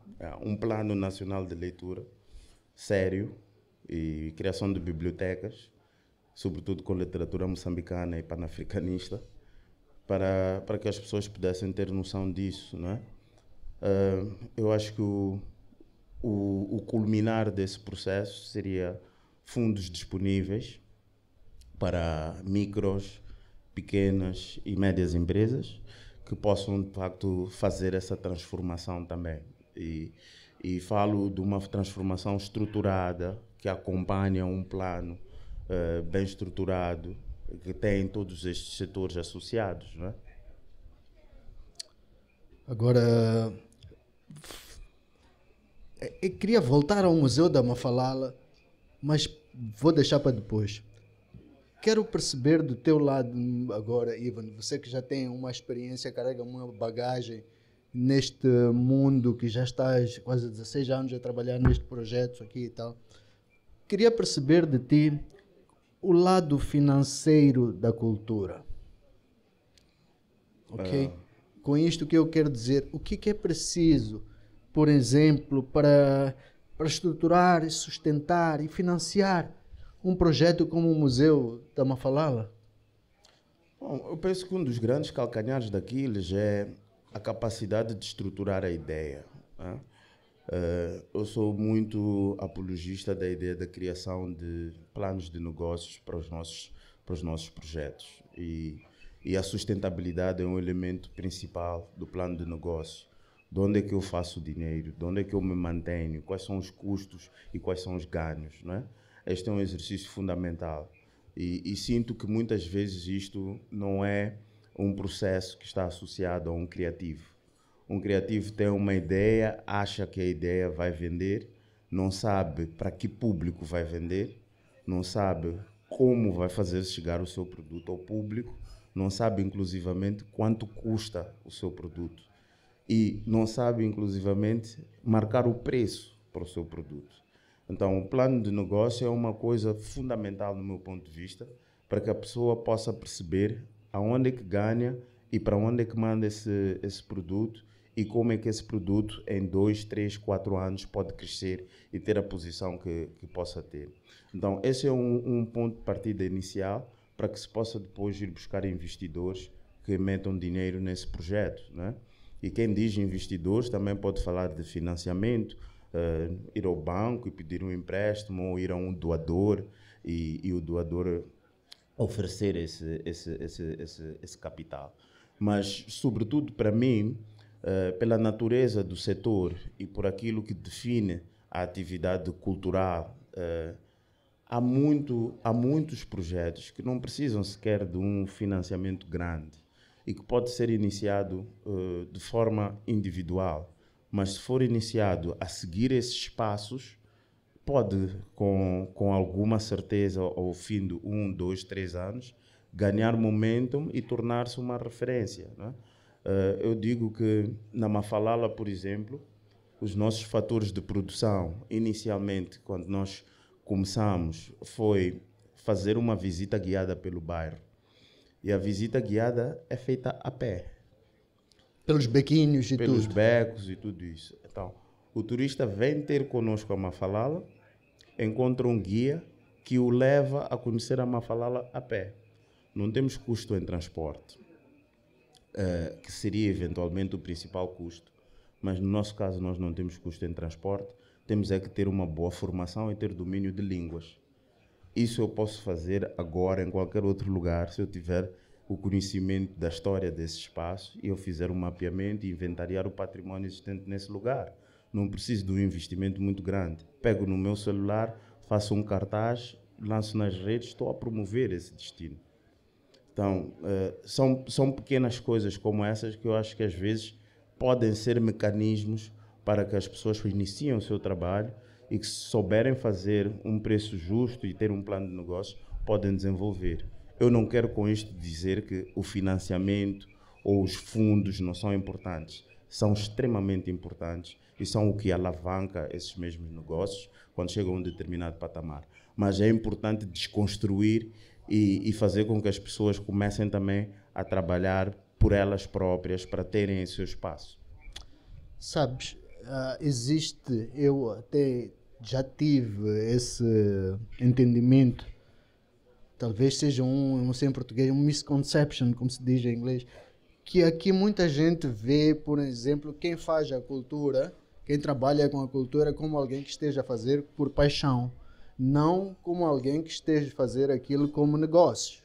Um plano nacional de leitura sério e criação de bibliotecas, sobretudo com literatura moçambicana e panafricanista, para que as pessoas pudessem ter noção disso, não é? Eu acho que o culminar desse processo seria fundos disponíveis para micros, pequenas e médias empresas que possam, de facto, fazer essa transformação também. E falo de uma transformação estruturada, que acompanha um plano bem estruturado, que tem todos estes setores associados, não é? Agora, eu queria voltar ao Museu da Mafalala, mas vou deixar para depois. Quero perceber do teu lado agora, Ivan, você que já tem uma experiência, carrega uma bagagem neste mundo, que já estás quase 16 anos a trabalhar neste projeto aqui e tal. Queria perceber de ti o lado financeiro da cultura. Ok? Com isto que eu quero dizer, o que é preciso, por exemplo, para estruturar, sustentar e financiar um projeto como o Museu da Mafalala? Bom, eu penso que um dos grandes calcanhares daqueles é a capacidade de estruturar a ideia, né? Eu sou muito apologista da ideia da criação de planos de negócios para os nossos projetos. E a sustentabilidade é um elemento principal do plano de negócio. De onde é que eu faço dinheiro? De onde é que eu me mantenho? Quais são os custos e quais são os ganhos, não é? Este é um exercício fundamental. E sinto que muitas vezes isto não é um processo que está associado a um criativo. Um criativo tem uma ideia, acha que a ideia vai vender, não sabe para que público vai vender, não sabe como vai fazer chegar o seu produto ao público, não sabe inclusivamente quanto custa o seu produto e não sabe inclusivamente marcar o preço para o seu produto. Então, o plano de negócio é uma coisa fundamental no meu ponto de vista, para que a pessoa possa perceber aonde é que ganha e para onde é que manda esse produto e como é que esse produto em 2, 3, 4 anos pode crescer e ter a posição que possa ter. Então, esse é um ponto de partida inicial para que se possa depois ir buscar investidores que metam dinheiro nesse projeto, né? E quem diz investidores também pode falar de financiamento, ir ao banco e pedir um empréstimo ou ir a um doador e o doador oferecer esse capital. Mas, sobretudo para mim, pela natureza do setor e por aquilo que define a atividade cultural, há muitos projetos que não precisam sequer de um financiamento grande e que pode ser iniciado de forma individual. Mas se for iniciado a seguir esses passos, pode, com alguma certeza, ao fim de 1, 2, 3 anos, ganhar momentum e tornar-se uma referência, né? Eu digo que na Mafalala, por exemplo, os nossos fatores de produção, inicialmente, quando nós começamos, foi fazer uma visita guiada pelo bairro. E a visita guiada é feita a pé. Pelos bequinhos e tudo. Pelos becos e tudo isso. Então, o turista vem ter conosco a Mafalala, encontra um guia que o leva a conhecer a Mafalala a pé. não temos custo em transporte, que seria eventualmente o principal custo, mas no nosso caso nós não temos custo em transporte, temos é que ter uma boa formação e ter domínio de línguas. Isso eu posso fazer agora em qualquer outro lugar, se eu tiver o conhecimento da história desse espaço e eu fizer um mapeamento e inventariar o património existente nesse lugar. Não preciso de um investimento muito grande. Pego no meu celular, faço um cartaz, lanço nas redes, estou a promover esse destino. Então, são pequenas coisas como essas que eu acho que às vezes podem ser mecanismos para que as pessoas iniciem o seu trabalho e que, se souberem fazer um preço justo e ter um plano de negócio, podem desenvolver. Eu não quero com isto dizer que o financiamento ou os fundos não são importantes. São extremamente importantes e são o que alavanca esses mesmos negócios quando chegam a um determinado patamar. Mas é importante desconstruir e fazer com que as pessoas comecem também a trabalhar por elas próprias para terem esse seu espaço. Sabes, eu até já tive esse entendimento, talvez seja não sei em português, um misconception, como se diz em inglês, que aqui muita gente vê, por exemplo, quem faz a cultura, quem trabalha com a cultura, como alguém que esteja a fazer por paixão, não como alguém que esteja a fazer aquilo como negócio.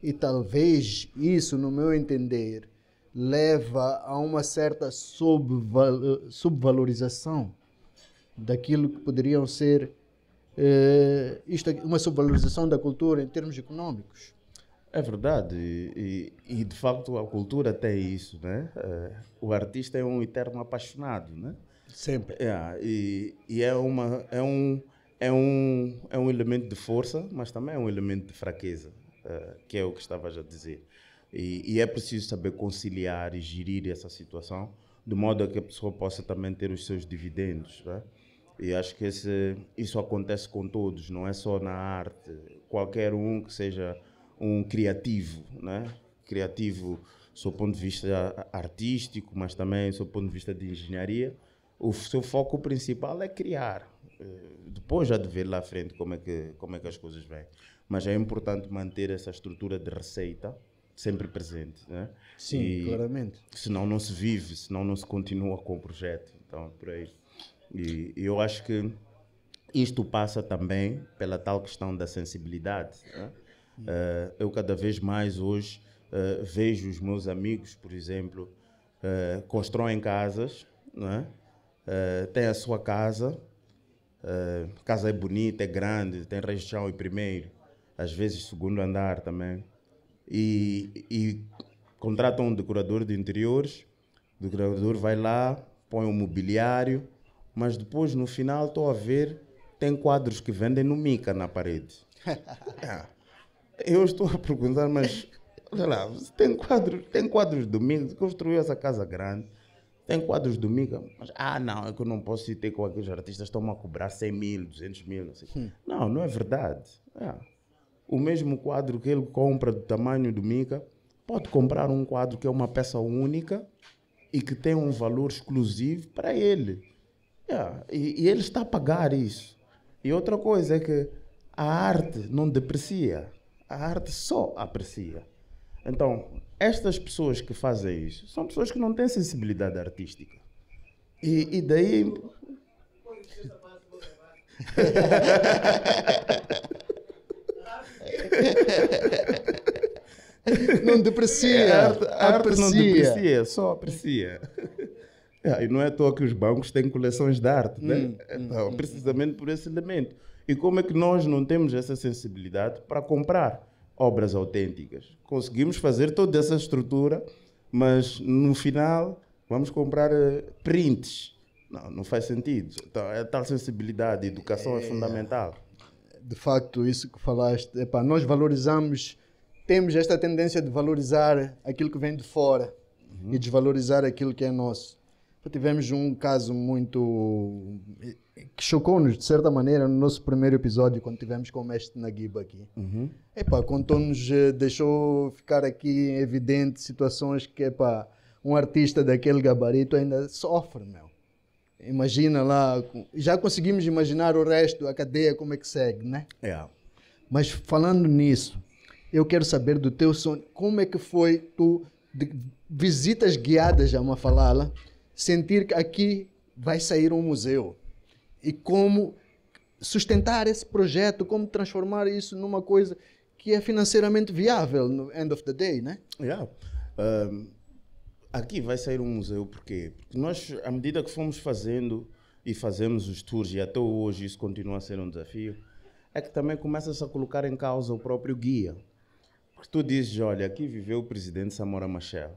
E talvez isso, no meu entender, leva a uma certa subvalorização daquilo que poderiam ser uma subvalorização da cultura em termos econômicos. É verdade, e de facto a cultura tem isso, né? O artista é um eterno apaixonado, né? Sempre. E é um elemento de força, mas também é um elemento de fraqueza, que é o que estavas a dizer. E é preciso saber conciliar e gerir essa situação, de modo a que a pessoa possa também ter os seus dividendos, né? E acho que isso acontece com todos, não é só na arte. Qualquer um que seja um criativo, né? Criativo do seu ponto de vista artístico, mas também do seu ponto de vista de engenharia, o seu foco principal é criar. Depois já de ver lá à frente como é que as coisas vêm. Mas é importante manter essa estrutura de receita sempre presente, né? Sim, claramente. Senão não se vive, senão não se continua com o projeto. Então, é por aí. E eu acho que isto passa também pela tal questão da sensibilidade, né? Eu cada vez mais hoje vejo os meus amigos, por exemplo, constroem casas, né? Têm a sua casa, a casa é bonita, é grande, tem região e primeiro, às vezes segundo andar também, e contratam um decorador de interiores, o decorador vai lá, põe um mobiliário, mas depois no final estou a ver, tem quadros que vendem no Mica na parede. Eu estou a perguntar, mas olha lá, tem quadros do Mica, construiu essa casa grande, tem quadros do Mica, mas não, é que eu não posso ir ter com aqueles artistas que estão a cobrar 100 mil, 200 mil, não sei. Não é verdade. O mesmo quadro que ele compra do tamanho do Mica, pode comprar um quadro que é uma peça única e que tem um valor exclusivo para ele. E ele está a pagar isso. E outra coisa é que a arte não deprecia, a arte só aprecia. Então, estas pessoas que fazem isso são pessoas que não têm sensibilidade artística. E daí... Não deprecia. A arte não deprecia, só aprecia. E não é à toa que os bancos têm coleções de arte, né? Então, precisamente por esse elemento. E como é que nós não temos essa sensibilidade para comprar obras autênticas? Conseguimos fazer toda essa estrutura, mas no final vamos comprar prints. Não faz sentido. Então, a tal sensibilidade, a educação é fundamental. De facto, isso que falaste, nós valorizamos, temos esta tendência de valorizar aquilo que vem de fora e desvalorizar aquilo que é nosso. Tivemos um caso que chocou-nos, de certa maneira, no nosso primeiro episódio, quando tivemos com o mestre Naguiba aqui. Contou-nos, deixou ficar aqui em evidente situações que um artista daquele gabarito ainda sofre, meu. Imagina lá, já conseguimos imaginar o resto, a cadeia, como é que segue, né? Mas falando nisso, eu quero saber do teu sonho. Como é que foi tu, visitas guiadas a Mafalala, sentir que aqui vai sair um museu? E como sustentar esse projeto, como transformar isso numa coisa que é financeiramente viável no end of the day, né? Yeah. Aqui vai sair um museu, por quê? Porque nós, à medida que fomos fazendo e fazemos os tours, e até hoje isso continua a ser um desafio, é que também começa-se a colocar em causa o próprio guia. Porque tu dizes, olha, aqui viveu o presidente Samora Machel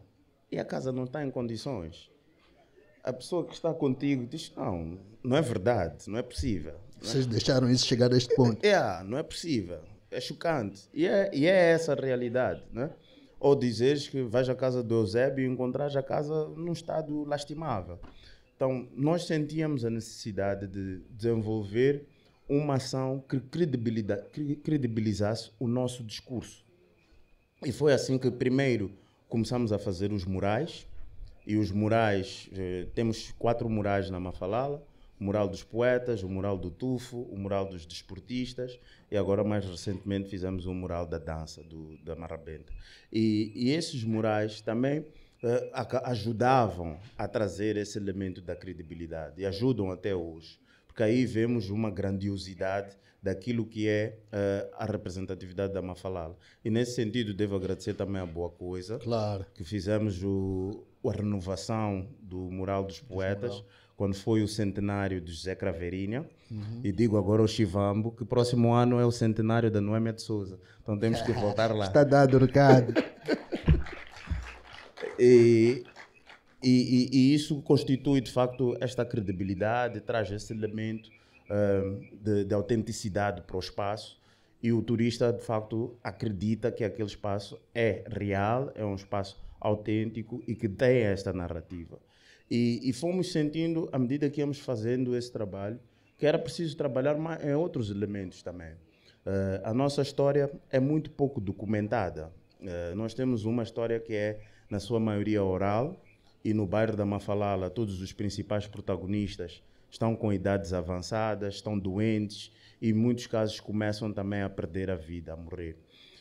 e a casa não está em condições. A pessoa que está contigo diz, não, não é verdade, não é possível. Vocês deixaram isso chegar a este ponto. Não é possível, é chocante. E é essa a realidade, né? Ou dizeres que vais à casa do Eusébio e encontrares a casa num estado lastimável. Então, nós sentíamos a necessidade de desenvolver uma ação que credibilizasse o nosso discurso. E foi assim que primeiro começamos a fazer os murais. E os murais, temos 4 murais na Mafalala: o mural dos poetas, o mural do tufo, o mural dos desportistas e agora mais recentemente fizemos o mural da dança, da Marrabenta. E esses murais também ajudavam a trazer esse elemento da credibilidade e ajudam até hoje, porque aí vemos uma grandiosidade daquilo que é a representatividade da Mafalala. E nesse sentido devo agradecer também a Boa Coisa, claro, que fizemos a renovação do mural dos poetas, quando foi o centenário de José Craveirinha. E digo agora ao Chivambo que próximo ano é o centenário da Noêmia de Souza. Então temos que voltar lá. Está dado o recado. E isso constitui, de facto, esta credibilidade, traz esse elemento de autenticidade para o espaço. E o turista, de facto, acredita que aquele espaço é real, é um espaço autêntico e que tem esta narrativa. E fomos sentindo, à medida que íamos fazendo esse trabalho, que era preciso trabalhar em outros elementos também. A nossa história é muito pouco documentada. Nós temos uma história que é, na sua maioria, oral, e no bairro da Mafalala todos os principais protagonistas estão com idades avançadas, estão doentes e em muitos casos começam também a perder a vida, a morrer.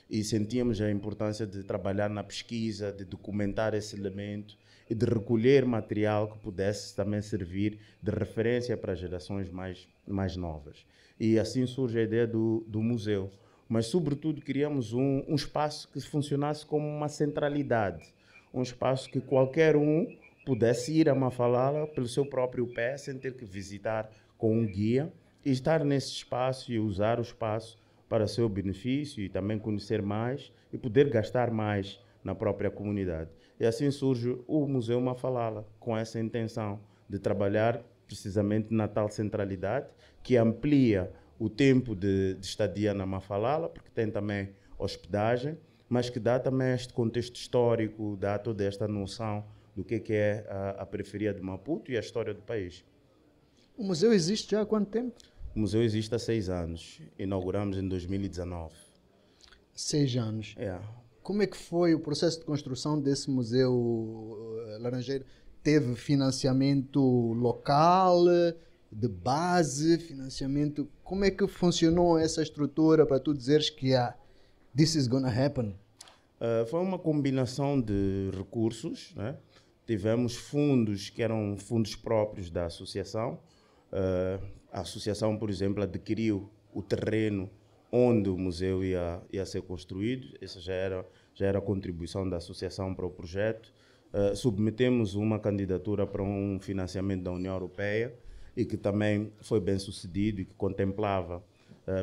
E sentíamos a importância de trabalhar na pesquisa, de documentar esse elemento e de recolher material que pudesse também servir de referência para gerações mais novas. E assim surge a ideia do museu. Mas, sobretudo, queríamos um espaço que funcionasse como uma centralidade, um espaço que qualquer um pudesse ir a Mafalala pelo seu próprio pé, sem ter que visitar com um guia, e estar nesse espaço e usar o espaço para seu benefício e também conhecer mais e poder gastar mais na própria comunidade. E assim surge o Museu Mafalala, com essa intenção de trabalhar precisamente na tal centralidade, que amplia o tempo de estadia na Mafalala, porque tem também hospedagem, mas que dá também este contexto histórico, dá toda esta noção do que é a periferia de Maputo e a história do país. O museu existe já há quanto tempo? O museu existe há 6 anos. Inauguramos em 2019. 6 anos. Como é que foi o processo de construção desse museu Laranjeira? Teve financiamento local, de base, financiamento... Como é que funcionou essa estrutura para tu dizeres que this is gonna happen? Foi uma combinação de recursos, né? Tivemos fundos que eram fundos próprios da associação. A associação, por exemplo, adquiriu o terreno onde o museu ia ser construído. Essa já era a contribuição da associação para o projeto. Submetemos uma candidatura para um financiamento da União Europeia e que também foi bem sucedido e que contemplava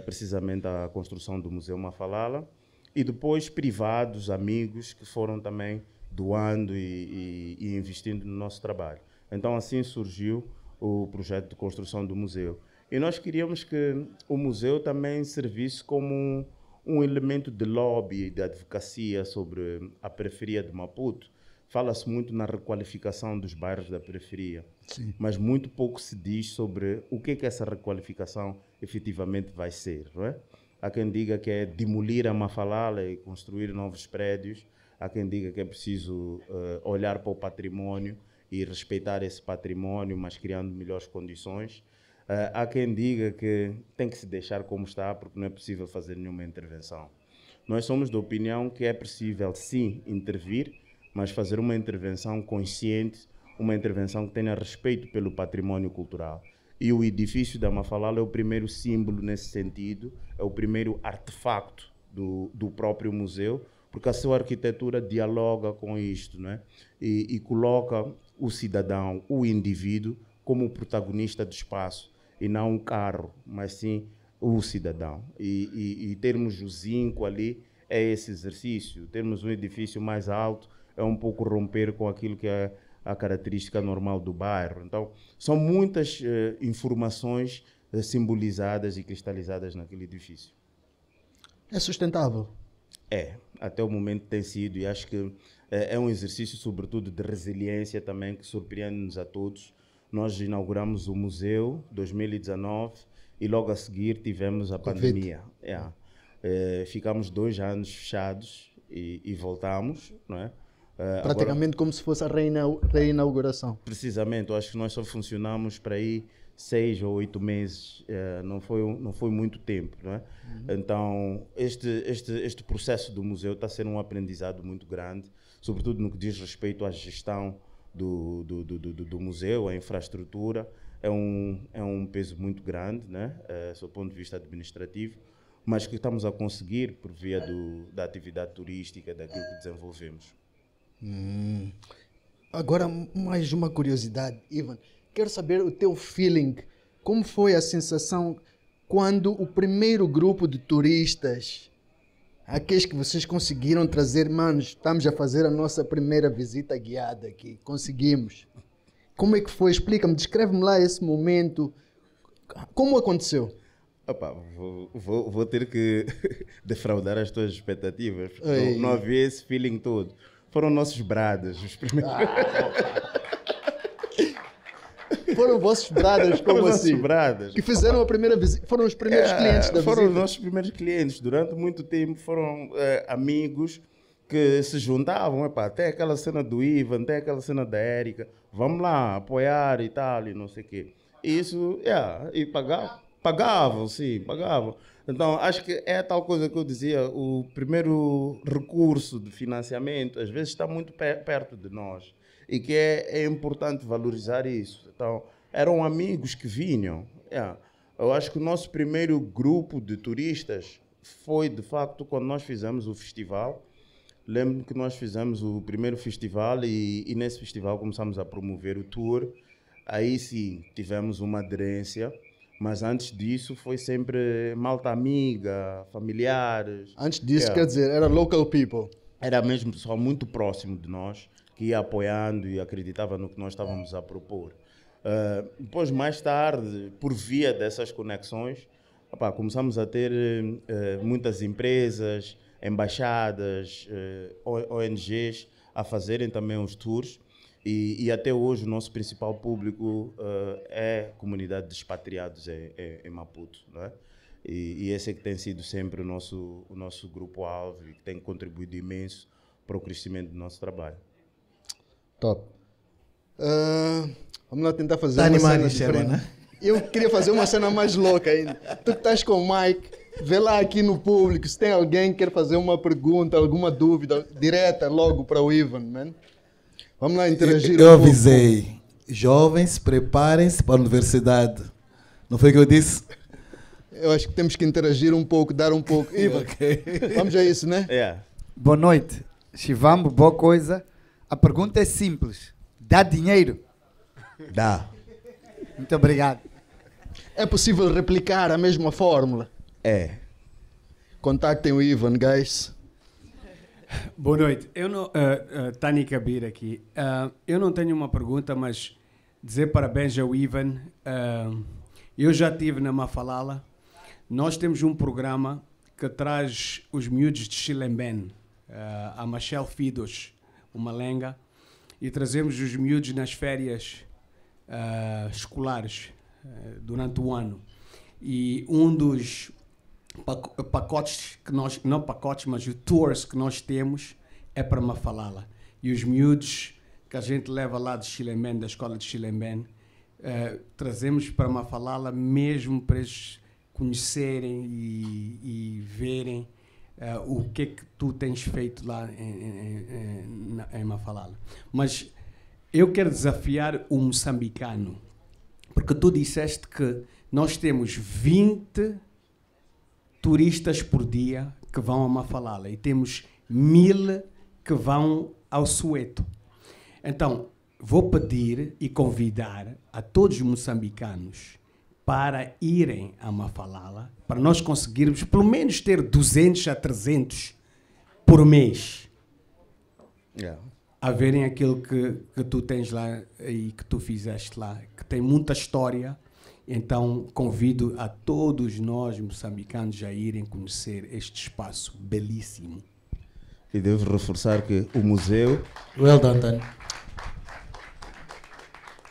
precisamente a construção do Museu Mafalala. E depois privados, amigos, que foram também doando e investindo no nosso trabalho. Então assim surgiu o projeto de construção do museu. E nós queríamos que o museu também servisse como um elemento de lobby e de advocacia sobre a periferia de Maputo. Fala-se muito na requalificação dos bairros da periferia, sim, mas muito pouco se diz sobre o que essa requalificação efetivamente vai ser, não é? Há quem diga que é demolir a Mafalala e construir novos prédios. Há quem diga que é preciso olhar para o património e respeitar esse património, mas criando melhores condições. Há quem diga que tem que se deixar como está, porque não é possível fazer nenhuma intervenção. Nós somos da opinião que é possível, sim, intervir, mas fazer uma intervenção consciente, uma intervenção que tenha respeito pelo património cultural. E o edifício da Mafalala é o primeiro símbolo nesse sentido, é o primeiro artefacto do próprio museu, porque a sua arquitetura dialoga com isto, né? E coloca o cidadão, o indivíduo, como o protagonista do espaço, e não um carro, mas sim o cidadão. E termos o zinco ali é esse exercício. Termos um edifício mais alto é um pouco romper com aquilo que é a característica normal do bairro. Então, são muitas informações simbolizadas e cristalizadas naquele edifício. É sustentável? Até o momento tem sido, e acho que é um exercício, sobretudo, de resiliência também, que surpreende-nos a todos. Nós inauguramos o museu em 2019 e logo a seguir tivemos a pandemia. Ficamos 2 anos fechados e voltamos, não é? Praticamente agora, como se fosse a reinauguração. Precisamente, eu acho que nós só funcionamos para aí 6 ou 8 meses, não foi muito tempo, não é? Então, este processo do museu está a ser um aprendizado muito grande, sobretudo no que diz respeito à gestão do museu, a infraestrutura, é um peso muito grande, né? Do ponto de vista administrativo, mas que estamos a conseguir por via da atividade turística, daquilo que desenvolvemos. Agora, mais uma curiosidade, Ivan. Quero saber o teu feeling. Como foi a sensação quando o primeiro grupo de turistas, aqueles que vocês conseguiram trazer, manos, estamos a fazer a nossa primeira visita guiada aqui, conseguimos. Como é que foi? Explica-me, descreve-me lá esse momento. Como aconteceu? Opa, vou ter que defraudar as tuas expectativas, porque não havia esse feeling todo. Foram nossos bradas, os primeiros. Foram vossos bradas, como assim? Nossos bradas. Que fizeram a primeira visita, foram os primeiros clientes da visita? Foram os nossos primeiros clientes. Durante muito tempo foram amigos que se juntavam. Até aquela cena do Ivan, até aquela cena da Érica. Vamos lá, apoiar e tal, e não sei o quê. Isso, e pagavam, sim, pagavam. Então, acho que é a tal coisa que eu dizia, o primeiro recurso de financiamento, às vezes está muito perto de nós. E que é importante valorizar isso. Então, eram amigos que vinham. Eu acho que o nosso primeiro grupo de turistas foi, de facto, quando nós fizemos o festival. Lembro-me que nós fizemos o primeiro festival e nesse festival começamos a promover o tour. Aí sim, tivemos uma aderência. Mas antes disso foi sempre malta amiga, familiares. Antes disso, quer dizer, era local people. Era mesmo pessoal muito próximo de nós, que ia apoiando e acreditava no que nós estávamos a propor. Depois, mais tarde, por via dessas conexões, começamos a ter muitas empresas, embaixadas, ONGs a fazerem também os tours. E até hoje o nosso principal público é a comunidade de expatriados em Maputo, não é? E esse é que tem sido sempre o nosso grupo-alvo e que tem contribuído imenso para o crescimento do nosso trabalho. Top. Vamos lá tentar fazer uma cena diferente. Né? Eu queria fazer uma cena mais louca ainda. Tu que estás com o Mike, vê lá aqui no público se tem alguém que quer fazer uma pergunta, alguma dúvida, direta logo para o Ivan, man. Vamos lá interagir. Eu avisei. Jovens, preparem-se para a universidade. Não foi o que eu disse? Eu acho que temos que interagir um pouco, dar um pouco. Ivan, vamos a isso, né? Boa noite. Chivambo, boa coisa. A pergunta é simples. Dá dinheiro? Dá. Muito obrigado. É possível replicar a mesma fórmula? É. Contactem o Ivan, guys. Boa noite. Tani Kabir aqui. Eu não tenho uma pergunta, mas dizer parabéns ao Ivan. Eu já estive na Mafalala. Nós temos um programa que traz os miúdos de Chilembene, a Machel Fidos, uma lenga, e trazemos os miúdos nas férias escolares durante o ano. E um dos pacotes que nós, não pacotes, mas os tours que nós temos é para Mafalala. E os miúdos que a gente leva lá de Chilembene, da escola de Chilembene, trazemos para Mafalala mesmo para eles conhecerem e verem o que é que tu tens feito lá em Mafalala. Mas eu quero desafiar o moçambicano, porque tu disseste que nós temos 20 turistas por dia que vão a Mafalala e temos 1000 que vão ao Soweto. Então, vou pedir e convidar a todos os moçambicanos para irem a Mafalala, para nós conseguirmos pelo menos ter 200 a 300 por mês a verem aquilo que tu tens lá e que tu fizeste lá, que tem muita história. Então, convido a todos nós, moçambicanos, a irem conhecer este espaço belíssimo. E devo reforçar que o museu... Well done, Tani.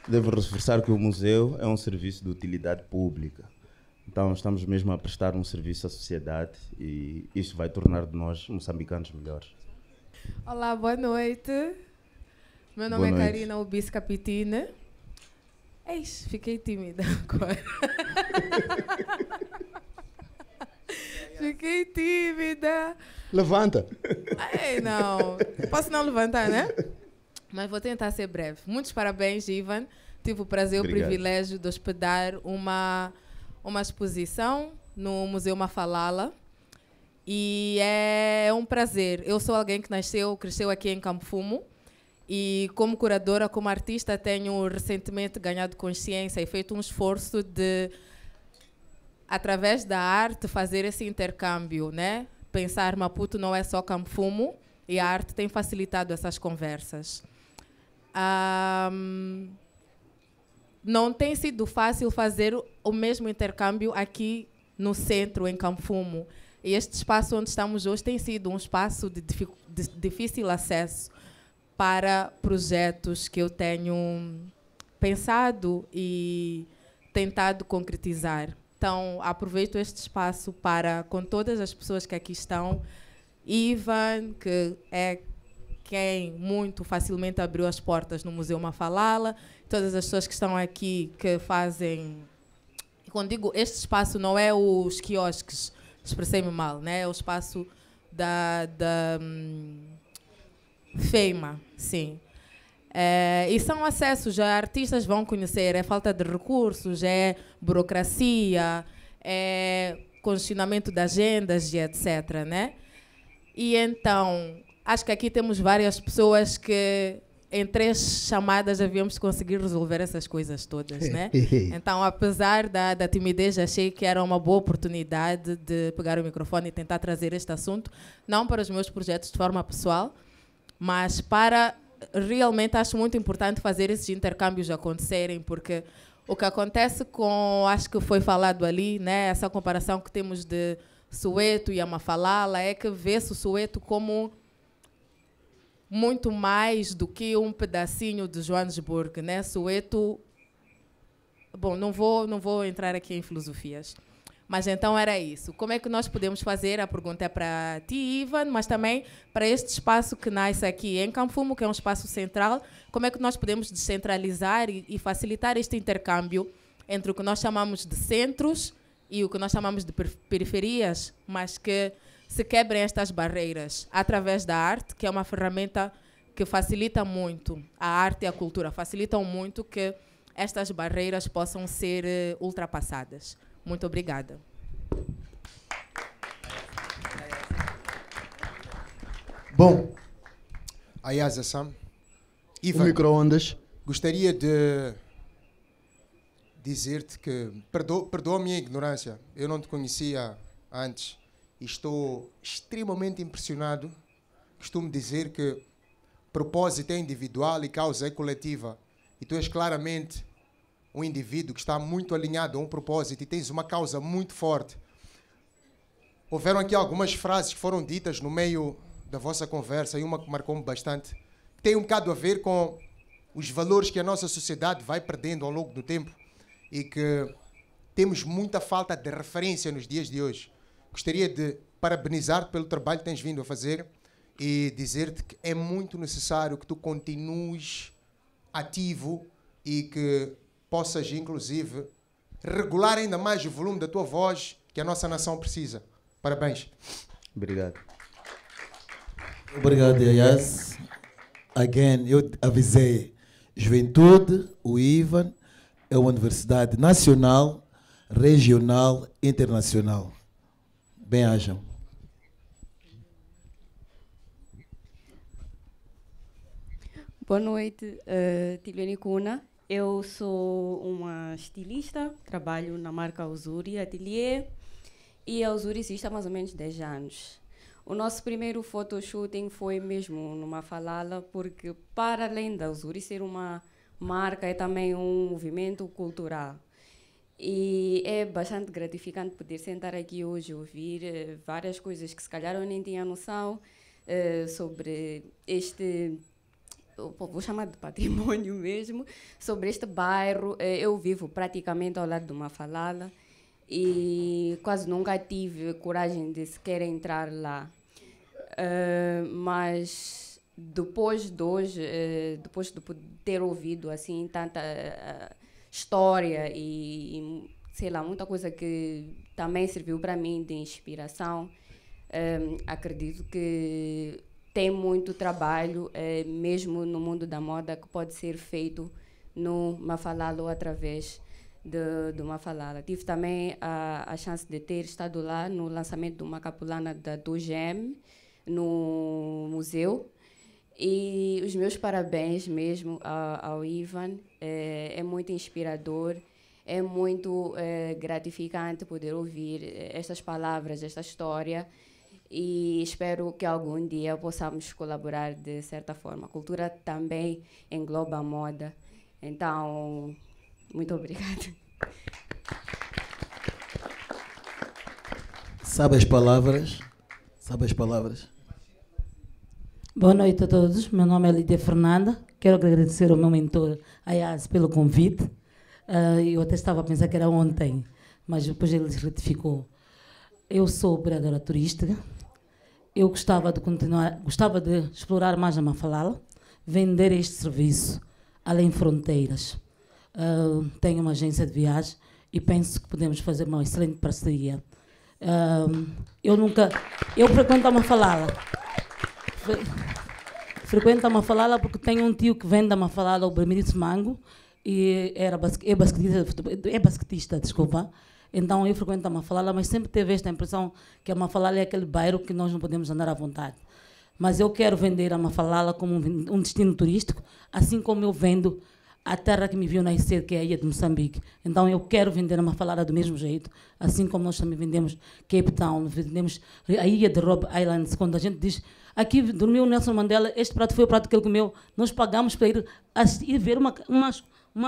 Devo reforçar que o museu é um serviço de utilidade pública. Então, estamos mesmo a prestar um serviço à sociedade e isso vai tornar de nós, moçambicanos, melhores. Olá, boa noite. Meu nome é Karina Ubis Capitine. Eis, fiquei tímida agora. Fiquei tímida. Levanta. Ai, não. Posso não levantar, né? Mas vou tentar ser breve. Muitos parabéns, Ivan. Tive o prazer e o privilégio de hospedar uma exposição no Museu Mafalala. E é um prazer. Eu sou alguém que cresceu aqui em Campo Fumo. E como curadora, como artista, tenho recentemente ganhado consciência e feito um esforço de, através da arte, fazer esse intercâmbio, né? Pensar Maputo não é só Campo Fumo, e a arte tem facilitado essas conversas. Não tem sido fácil fazer o mesmo intercâmbio aqui no centro, em Campo Fumo. E este espaço onde estamos hoje tem sido um espaço de difícil acesso para projetos que eu tenho pensado e tentado concretizar. Então, aproveito este espaço para, com todas as pessoas que aqui estão, Ivan, que é quem muito facilmente abriu as portas no Museu Mafalala, todas as pessoas que estão aqui que fazem... Quando digo este espaço, não é os quiosques, expressei-me mal, né? É o espaço da FEIMA, sim. E são acessos, já artistas vão conhecer, é falta de recursos, é burocracia, é congestionamento de agendas e etc, né? E então, acho que aqui temos várias pessoas que em 3 chamadas havíamos conseguido resolver essas coisas todas, né? Então, apesar da timidez, achei que era uma boa oportunidade de pegar o microfone e tentar trazer este assunto, não para os meus projetos de forma pessoal, mas para... Realmente acho muito importante fazer esses intercâmbios acontecerem, porque o que acontece com, acho que foi falado ali, né, essa comparação que temos de Soweto e Mafalala, é que vê-se o Soweto como muito mais do que um pedacinho de Joanesburgo, né? Soweto, bom, não vou entrar aqui em filosofias. Mas então era isso. Como é que nós podemos fazer? A pergunta é para ti, Ivan, mas também para este espaço que nasce aqui em Campo Fumo, que é um espaço central. Como é que nós podemos descentralizar e facilitar este intercâmbio entre o que nós chamamos de centros e o que nós chamamos de periferias, mas que se quebrem estas barreiras através da arte, que é uma ferramenta que facilita muito, a arte e a cultura facilitam muito que estas barreiras possam ser ultrapassadas. Muito obrigada. Bom, Ayaza Sam. o Ivan, micro-ondas. gostaria de dizer-te que perdoa a minha ignorância. Eu não te conhecia antes e estou extremamente impressionado. Costumo dizer que propósito é individual e causa é coletiva. E tu és claramente um indivíduo que está muito alinhado a um propósito e tens uma causa muito forte. Houveram aqui algumas frases que foram ditas no meio da vossa conversa e uma que marcou-me bastante. Tem um bocado a ver com os valores que a nossa sociedade vai perdendo ao longo do tempo e que temos muita falta de referência nos dias de hoje. Gostaria de parabenizar-te pelo trabalho que tens vindo a fazer e dizer-te que é muito necessário que tu continues ativo e que possas, inclusive, regular ainda mais o volume da tua voz que a nossa nação precisa. Parabéns. Obrigado. Obrigado, Yayaz. Again, eu avisei. Juventude, o Ivan, é uma universidade nacional, regional, internacional. Bem-ajam. Boa noite, Tiliane Cuna. Eu sou uma estilista, trabalho na marca Uzuri Atelier e a Uzuri existe há mais ou menos 10 anos. O nosso primeiro photoshooting foi mesmo numa falala, porque para além da Uzuri ser uma marca, é também um movimento cultural. E é bastante gratificante poder sentar aqui hoje e ouvir várias coisas que se calhar eu nem tinha noção sobre este... vou chamar de patrimônio mesmo, sobre este bairro. Eu vivo praticamente ao lado de uma falala e quase nunca tive coragem de sequer entrar lá. Mas depois de hoje, depois de ter ouvido assim tanta história e sei lá, muita coisa que também serviu para mim de inspiração, acredito que tem muito trabalho, mesmo no mundo da moda, que pode ser feito no Mafalala ou através de uma falala. Tive também a chance de ter estado lá no lançamento de uma capulana da 2GM, no museu. E os meus parabéns mesmo ao Ivan. É muito inspirador, é muito gratificante poder ouvir estas palavras, esta história. E espero que algum dia possamos colaborar de certa forma. A cultura também engloba a moda. Então, muito obrigada. Sabe as palavras? Sabe as palavras? Boa noite a todos. Meu nome é Lídia Fernanda. Quero agradecer ao meu mentor, Ayaz, pelo convite. Eu até estava a pensar que era ontem, mas depois ele se retificou. Eu sou operadora turística. Eu gostava de explorar mais a Mafalala, vender este serviço além fronteiras. Tenho uma agência de viagem e penso que podemos fazer uma excelente parceria. Eu frequento a Mafalala. Frequento a Mafalala porque tenho um tio que vende a Mafalala, o Bermirice Mango, e é basquetista, desculpa. Então eu frequento a Mafalala, mas sempre teve esta impressão que a Mafalala é aquele bairro que nós não podemos andar à vontade. Mas eu quero vender a Mafalala como um destino turístico, assim como eu vendo a terra que me viu nascer, que é a ilha de Moçambique. Então eu quero vender a Mafalala do mesmo jeito, assim como nós também vendemos Cape Town, vendemos a ilha de Rob Island. Quando a gente diz, aqui dormiu o Nelson Mandela, este prato foi o prato que ele comeu, nós pagamos para ir ver uma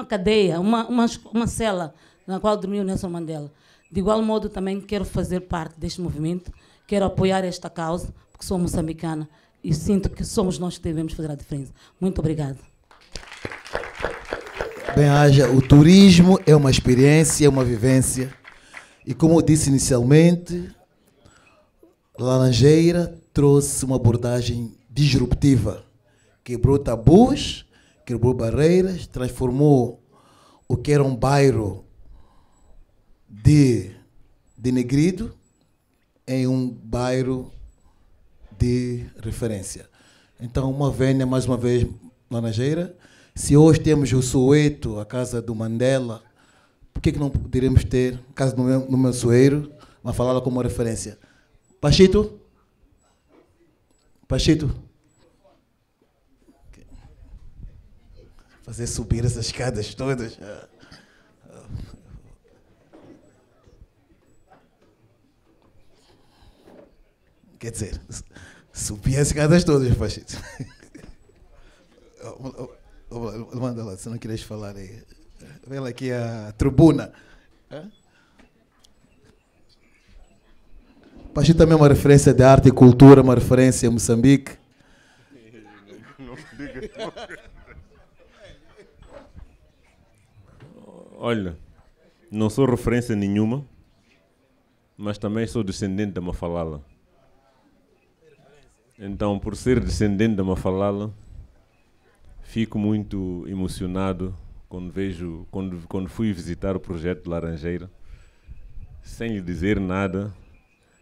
cadeia, uma cela na qual dormiu Nelson Mandela. De igual modo, também quero fazer parte deste movimento, quero apoiar esta causa, porque sou moçambicana e sinto que somos nós que devemos fazer a diferença. Muito obrigada. Bem-aja, o turismo é uma experiência, é uma vivência. E como eu disse inicialmente, Laranjeira trouxe uma abordagem disruptiva. Quebrou tabus, quebrou barreiras, transformou o que era um bairro denegrido em um bairro de referência. Então, uma vênia, mais uma vez, Laranjeira. Se hoje temos o Soweto, a casa do Mandela, por que não poderíamos ter, a casa do meu Soeiro, uma falada como referência? Pachito? Pachito? Fazer subir essas escadas todas. Quer dizer, subir as escadas todas, Pachito. Manda lá, se não queres falar aí. Vem lá aqui a tribuna. Pachito também é uma referência de arte e cultura, uma referência a Moçambique. Olha, não sou referência nenhuma, mas também sou descendente da Mafalala. Então, por ser descendente da Mafalala, fico muito emocionado quando fui visitar o projeto de Laranjeira, sem lhe dizer nada,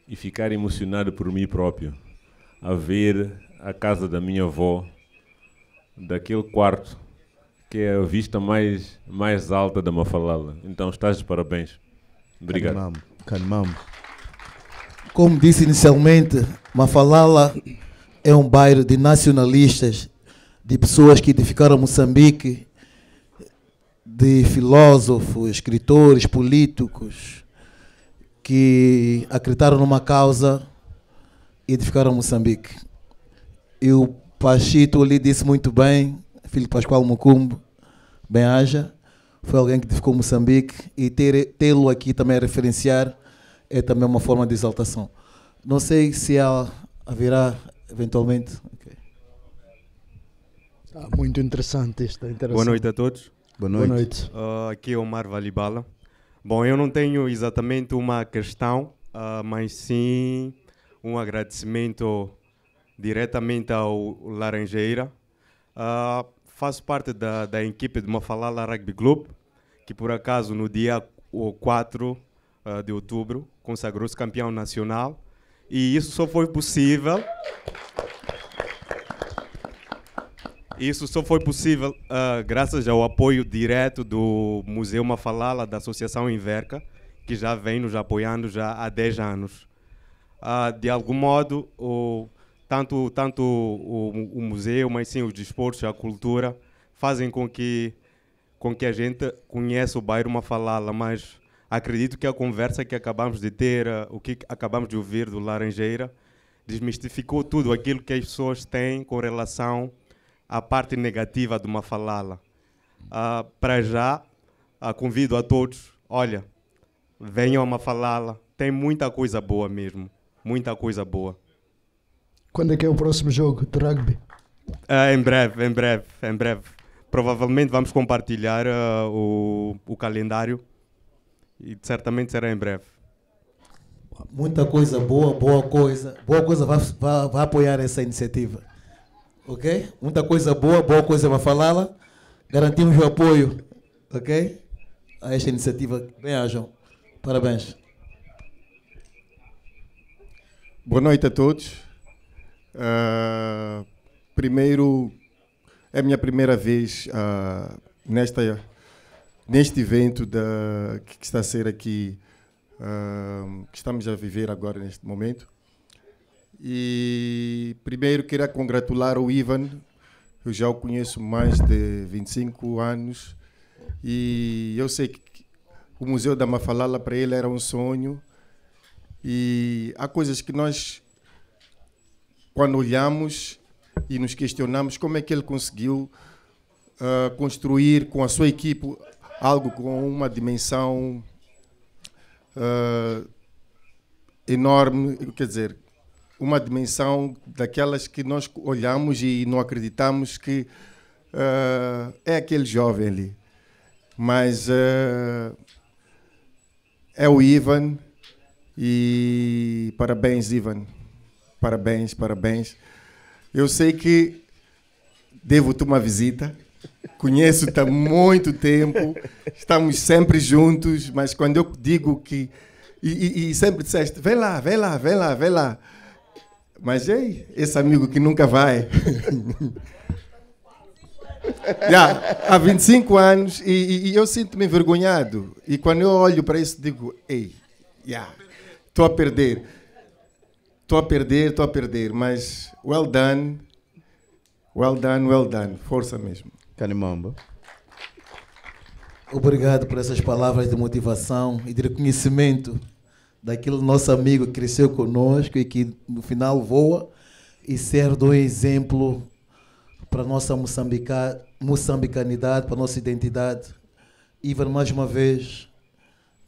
e ficar emocionado por mim próprio a ver a casa da minha avó, daquele quarto que é a vista mais alta da Mafalala. Então estás de parabéns. Obrigado. Calmamos. Como disse inicialmente, Mafalala é um bairro de nacionalistas, de pessoas que edificaram Moçambique, de filósofos, escritores, políticos, que acreditaram numa causa e edificaram Moçambique. E o Pachito ali disse muito bem, filho de Pascoal Mucumbo, bem-aja, foi alguém que edificou Moçambique, e tê-lo aqui também a referenciar é também uma forma de exaltação. Não sei se haverá eventualmente. Okay. Muito interessante esta interação. Boa noite a todos. Boa noite. Aqui é o Omar Valibala. Bom, eu não tenho exatamente uma questão, mas sim um agradecimento diretamente ao Laranjeira. Faço parte da equipe de Mafalala Rugby Club, que por acaso no dia 4 de outubro consagrou-se campeão nacional, e isso só foi possível. Graças ao apoio direto do Museu Mafalala, da Associação Inverca, que já vem nos apoiando já há 10 anos. De algum modo, tanto o museu, mas sim os desportos, a cultura, fazem com que a gente conheça o bairro Mafalala, mas acredito que a conversa que acabamos de ter, o que acabamos de ouvir do Laranjeira, desmistificou tudo aquilo que as pessoas têm com relação à parte negativa do Mafalala. Para já, convido a todos, olha, venham a Mafalala, tem muita coisa boa mesmo, muita coisa boa. Quando é que é o próximo jogo de rugby? Em breve. Provavelmente vamos compartilhar o calendário e certamente será em breve. Muita coisa boa, boa coisa vai apoiar essa iniciativa. Ok? Muita coisa boa coisa vai falá-la. Garantimos o apoio, ok? A esta iniciativa. Bem-ajam. Parabéns. Boa noite a todos. Primeiro, é a minha primeira vez neste evento que está a ser aqui, que estamos a viver agora neste momento. E primeiro queria congratular o Ivan, eu já o conheço mais de 25 anos, e eu sei que o Museu da Mafalala para ele era um sonho, e há coisas que nós, quando olhamos e nos questionamos como é que ele conseguiu construir com a sua equipe algo com uma dimensão enorme, quer dizer, uma dimensão daquelas que nós olhamos e não acreditamos que é aquele jovem ali. Mas é o Ivan, e parabéns, Ivan. Parabéns. Eu sei que devo-te uma visita. Conheço-te há muito tempo, estamos sempre juntos, mas quando eu digo que... E sempre disseste, vem lá. Mas ei, esse amigo que nunca vai. Há 25 anos e eu sinto-me envergonhado. E quando eu olho para isso, digo, ei, estou a perder. Mas well done. Força mesmo. Canimamba. Obrigado por essas palavras de motivação e de reconhecimento daquele nosso amigo que cresceu conosco e que no final voa, e serve de um exemplo para a nossa moçambicanidade, para a nossa identidade. Ivan, mais uma vez,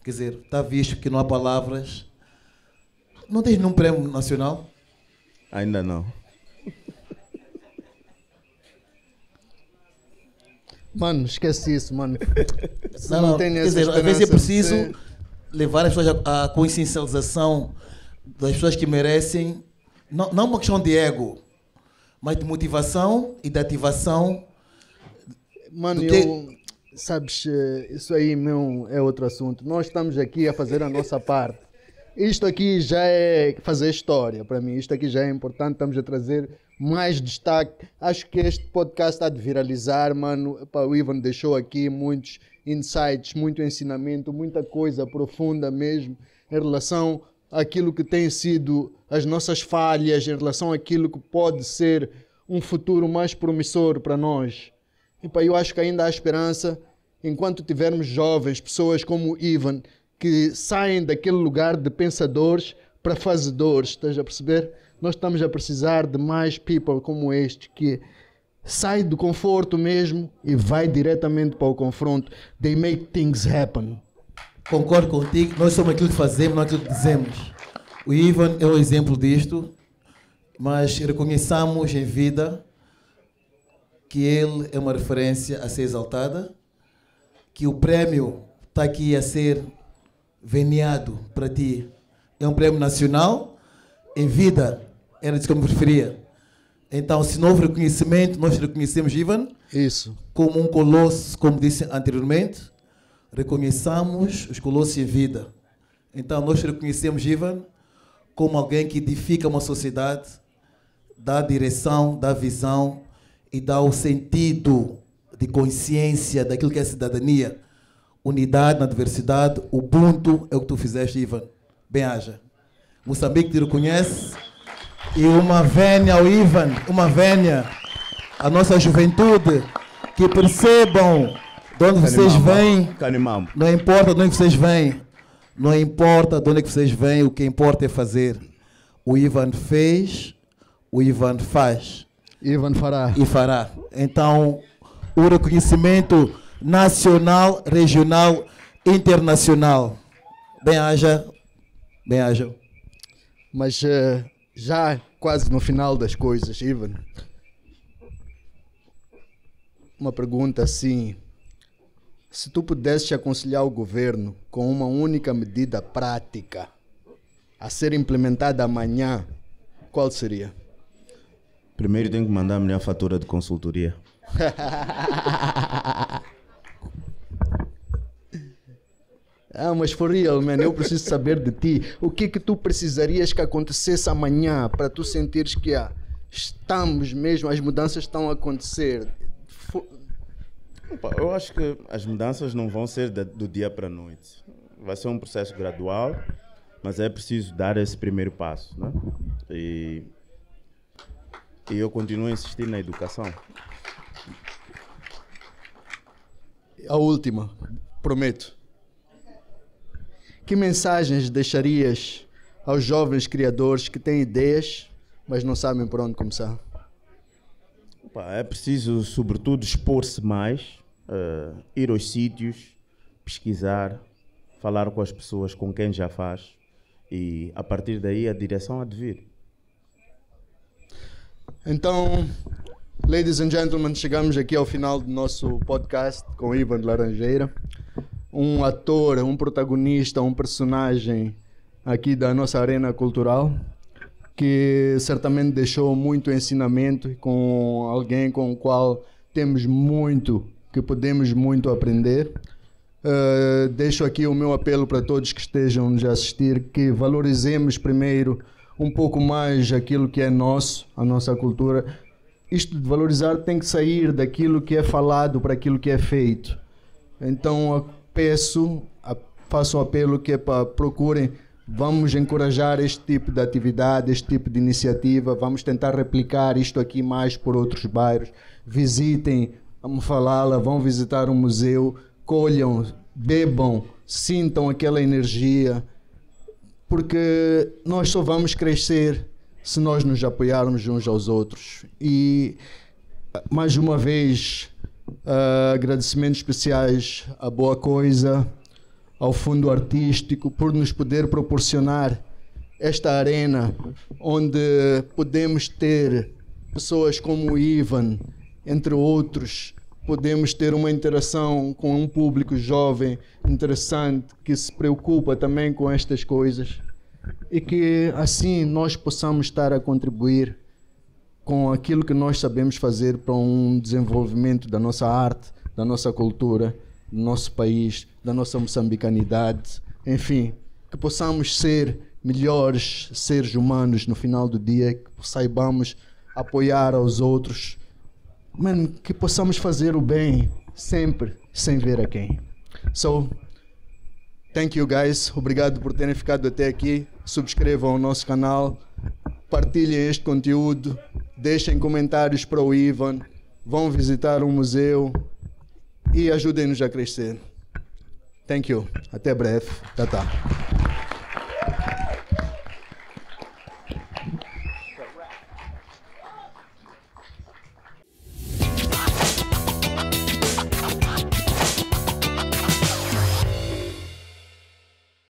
quer dizer, está visto que não há palavras. Não tens nenhum prêmio nacional? Ainda não. Mano, esquece isso, mano. Não, quer dizer, às vezes é preciso levar as pessoas à consciencialização das pessoas que merecem, não uma questão de ego, mas de motivação e de ativação. Mano, sabes, isso aí meu, é outro assunto. Nós estamos aqui a fazer a nossa parte. isto aqui já é fazer história para mim. Isto aqui já é importante. Estamos a trazer mais destaque. Acho que este podcast está de viralizar, mano. Epá, o Ivan deixou aqui muitos insights, muito ensinamento, muita coisa profunda mesmo em relação àquilo que tem sido as nossas falhas, em relação àquilo que pode ser um futuro mais promissor para nós. Epá, eu acho que ainda há esperança enquanto tivermos jovens, pessoas como o Ivan, que saem daquele lugar de pensadores para fazedores, estás a perceber? Nós estamos a precisar de mais people como este, que sai do conforto mesmo e vai diretamente para o confronto. They make things happen. Concordo contigo, nós somos aquilo que fazemos, não aquilo que dizemos. O Ivan é um exemplo disto, mas reconheçamos em vida que ele é uma referência a ser exaltada, que o prémio está aqui a ser veniado para ti. É um prémio nacional, em vida, era disso que eu me referia. Então, se não houve reconhecimento, nós reconhecemos Ivan isso como um colosso, como disse anteriormente, reconheçamos os colossos em vida. Então, nós reconhecemos Ivan como alguém que edifica uma sociedade, dá direção, dá visão e dá o sentido de consciência daquilo que é cidadania, unidade na diversidade. Ubuntu é o que tu fizeste, Ivan. Bem-aja. Moçambique te reconhece. E uma vénia ao Ivan, uma vénia à nossa juventude, que percebam de onde vocês vêm. Não importa de onde vocês vêm. Não importa de onde vocês vêm, o que importa é fazer. O Ivan fez, o Ivan faz. Ivan fará. E fará. Então, o reconhecimento nacional, regional, internacional. Bem-aja. Bem-aja. Mas já quase no final das coisas, Ivan, uma pergunta assim: se tu pudesses aconselhar o governo com uma única medida prática a ser implementada amanhã, qual seria? Primeiro tenho que mandar a minha fatura de consultoria. Mas for real, man, eu preciso saber de ti. O que tu precisarias que acontecesse amanhã para tu sentires que estamos mesmo, as mudanças estão a acontecer? Eu acho que as mudanças não vão ser do dia para a noite. Vai ser um processo gradual, mas é preciso dar esse primeiro passo, né? E eu continuo a insistir na educação. A última, prometo. Que mensagens deixarias aos jovens criadores que têm ideias, mas não sabem por onde começar? É preciso, sobretudo, expor-se mais, ir aos sítios, pesquisar, falar com as pessoas, com quem já faz, e a partir daí a direção há de vir. Então, ladies and gentlemen, chegamos aqui ao final do nosso podcast com Ivan de Laranjeira. Um ator, um protagonista, um personagem aqui da nossa arena cultural, que certamente deixou muito ensinamento, com alguém com o qual temos muito, que podemos muito aprender. Deixo aqui o meu apelo para todos que estejam nos a assistir, que valorizemos primeiro um pouco mais aquilo que é nosso, a nossa cultura. Isto de valorizar tem que sair daquilo que é falado para aquilo que é feito. Então, faço um apelo que é para procurem, vamos encorajar este tipo de atividade, este tipo de iniciativa, vamos tentar replicar isto aqui mais por outros bairros. Visitem a Mafalala, vão visitar um museu, colham, bebam, sintam aquela energia, porque nós só vamos crescer se nós nos apoiarmos uns aos outros. E, mais uma vez, agradecimentos especiais à Boa Coisa, ao Fundo Artístico, por nos poder proporcionar esta arena onde podemos ter pessoas como o Ivan, entre outros, podemos ter uma interação com um público jovem, interessante, que se preocupa também com estas coisas, e que assim nós possamos estar a contribuir com aquilo que nós sabemos fazer para um desenvolvimento da nossa arte, da nossa cultura, do nosso país, da nossa moçambicanidade. Enfim, que possamos ser melhores seres humanos no final do dia, que saibamos apoiar aos outros, mano, que possamos fazer o bem sempre, sem ver a quem. So, thank you guys, obrigado por terem ficado até aqui. Subscrevam o nosso canal, partilhem este conteúdo, deixem comentários para o Ivan, vão visitar o museu e ajudem-nos a crescer. Thank you, até breve, tá.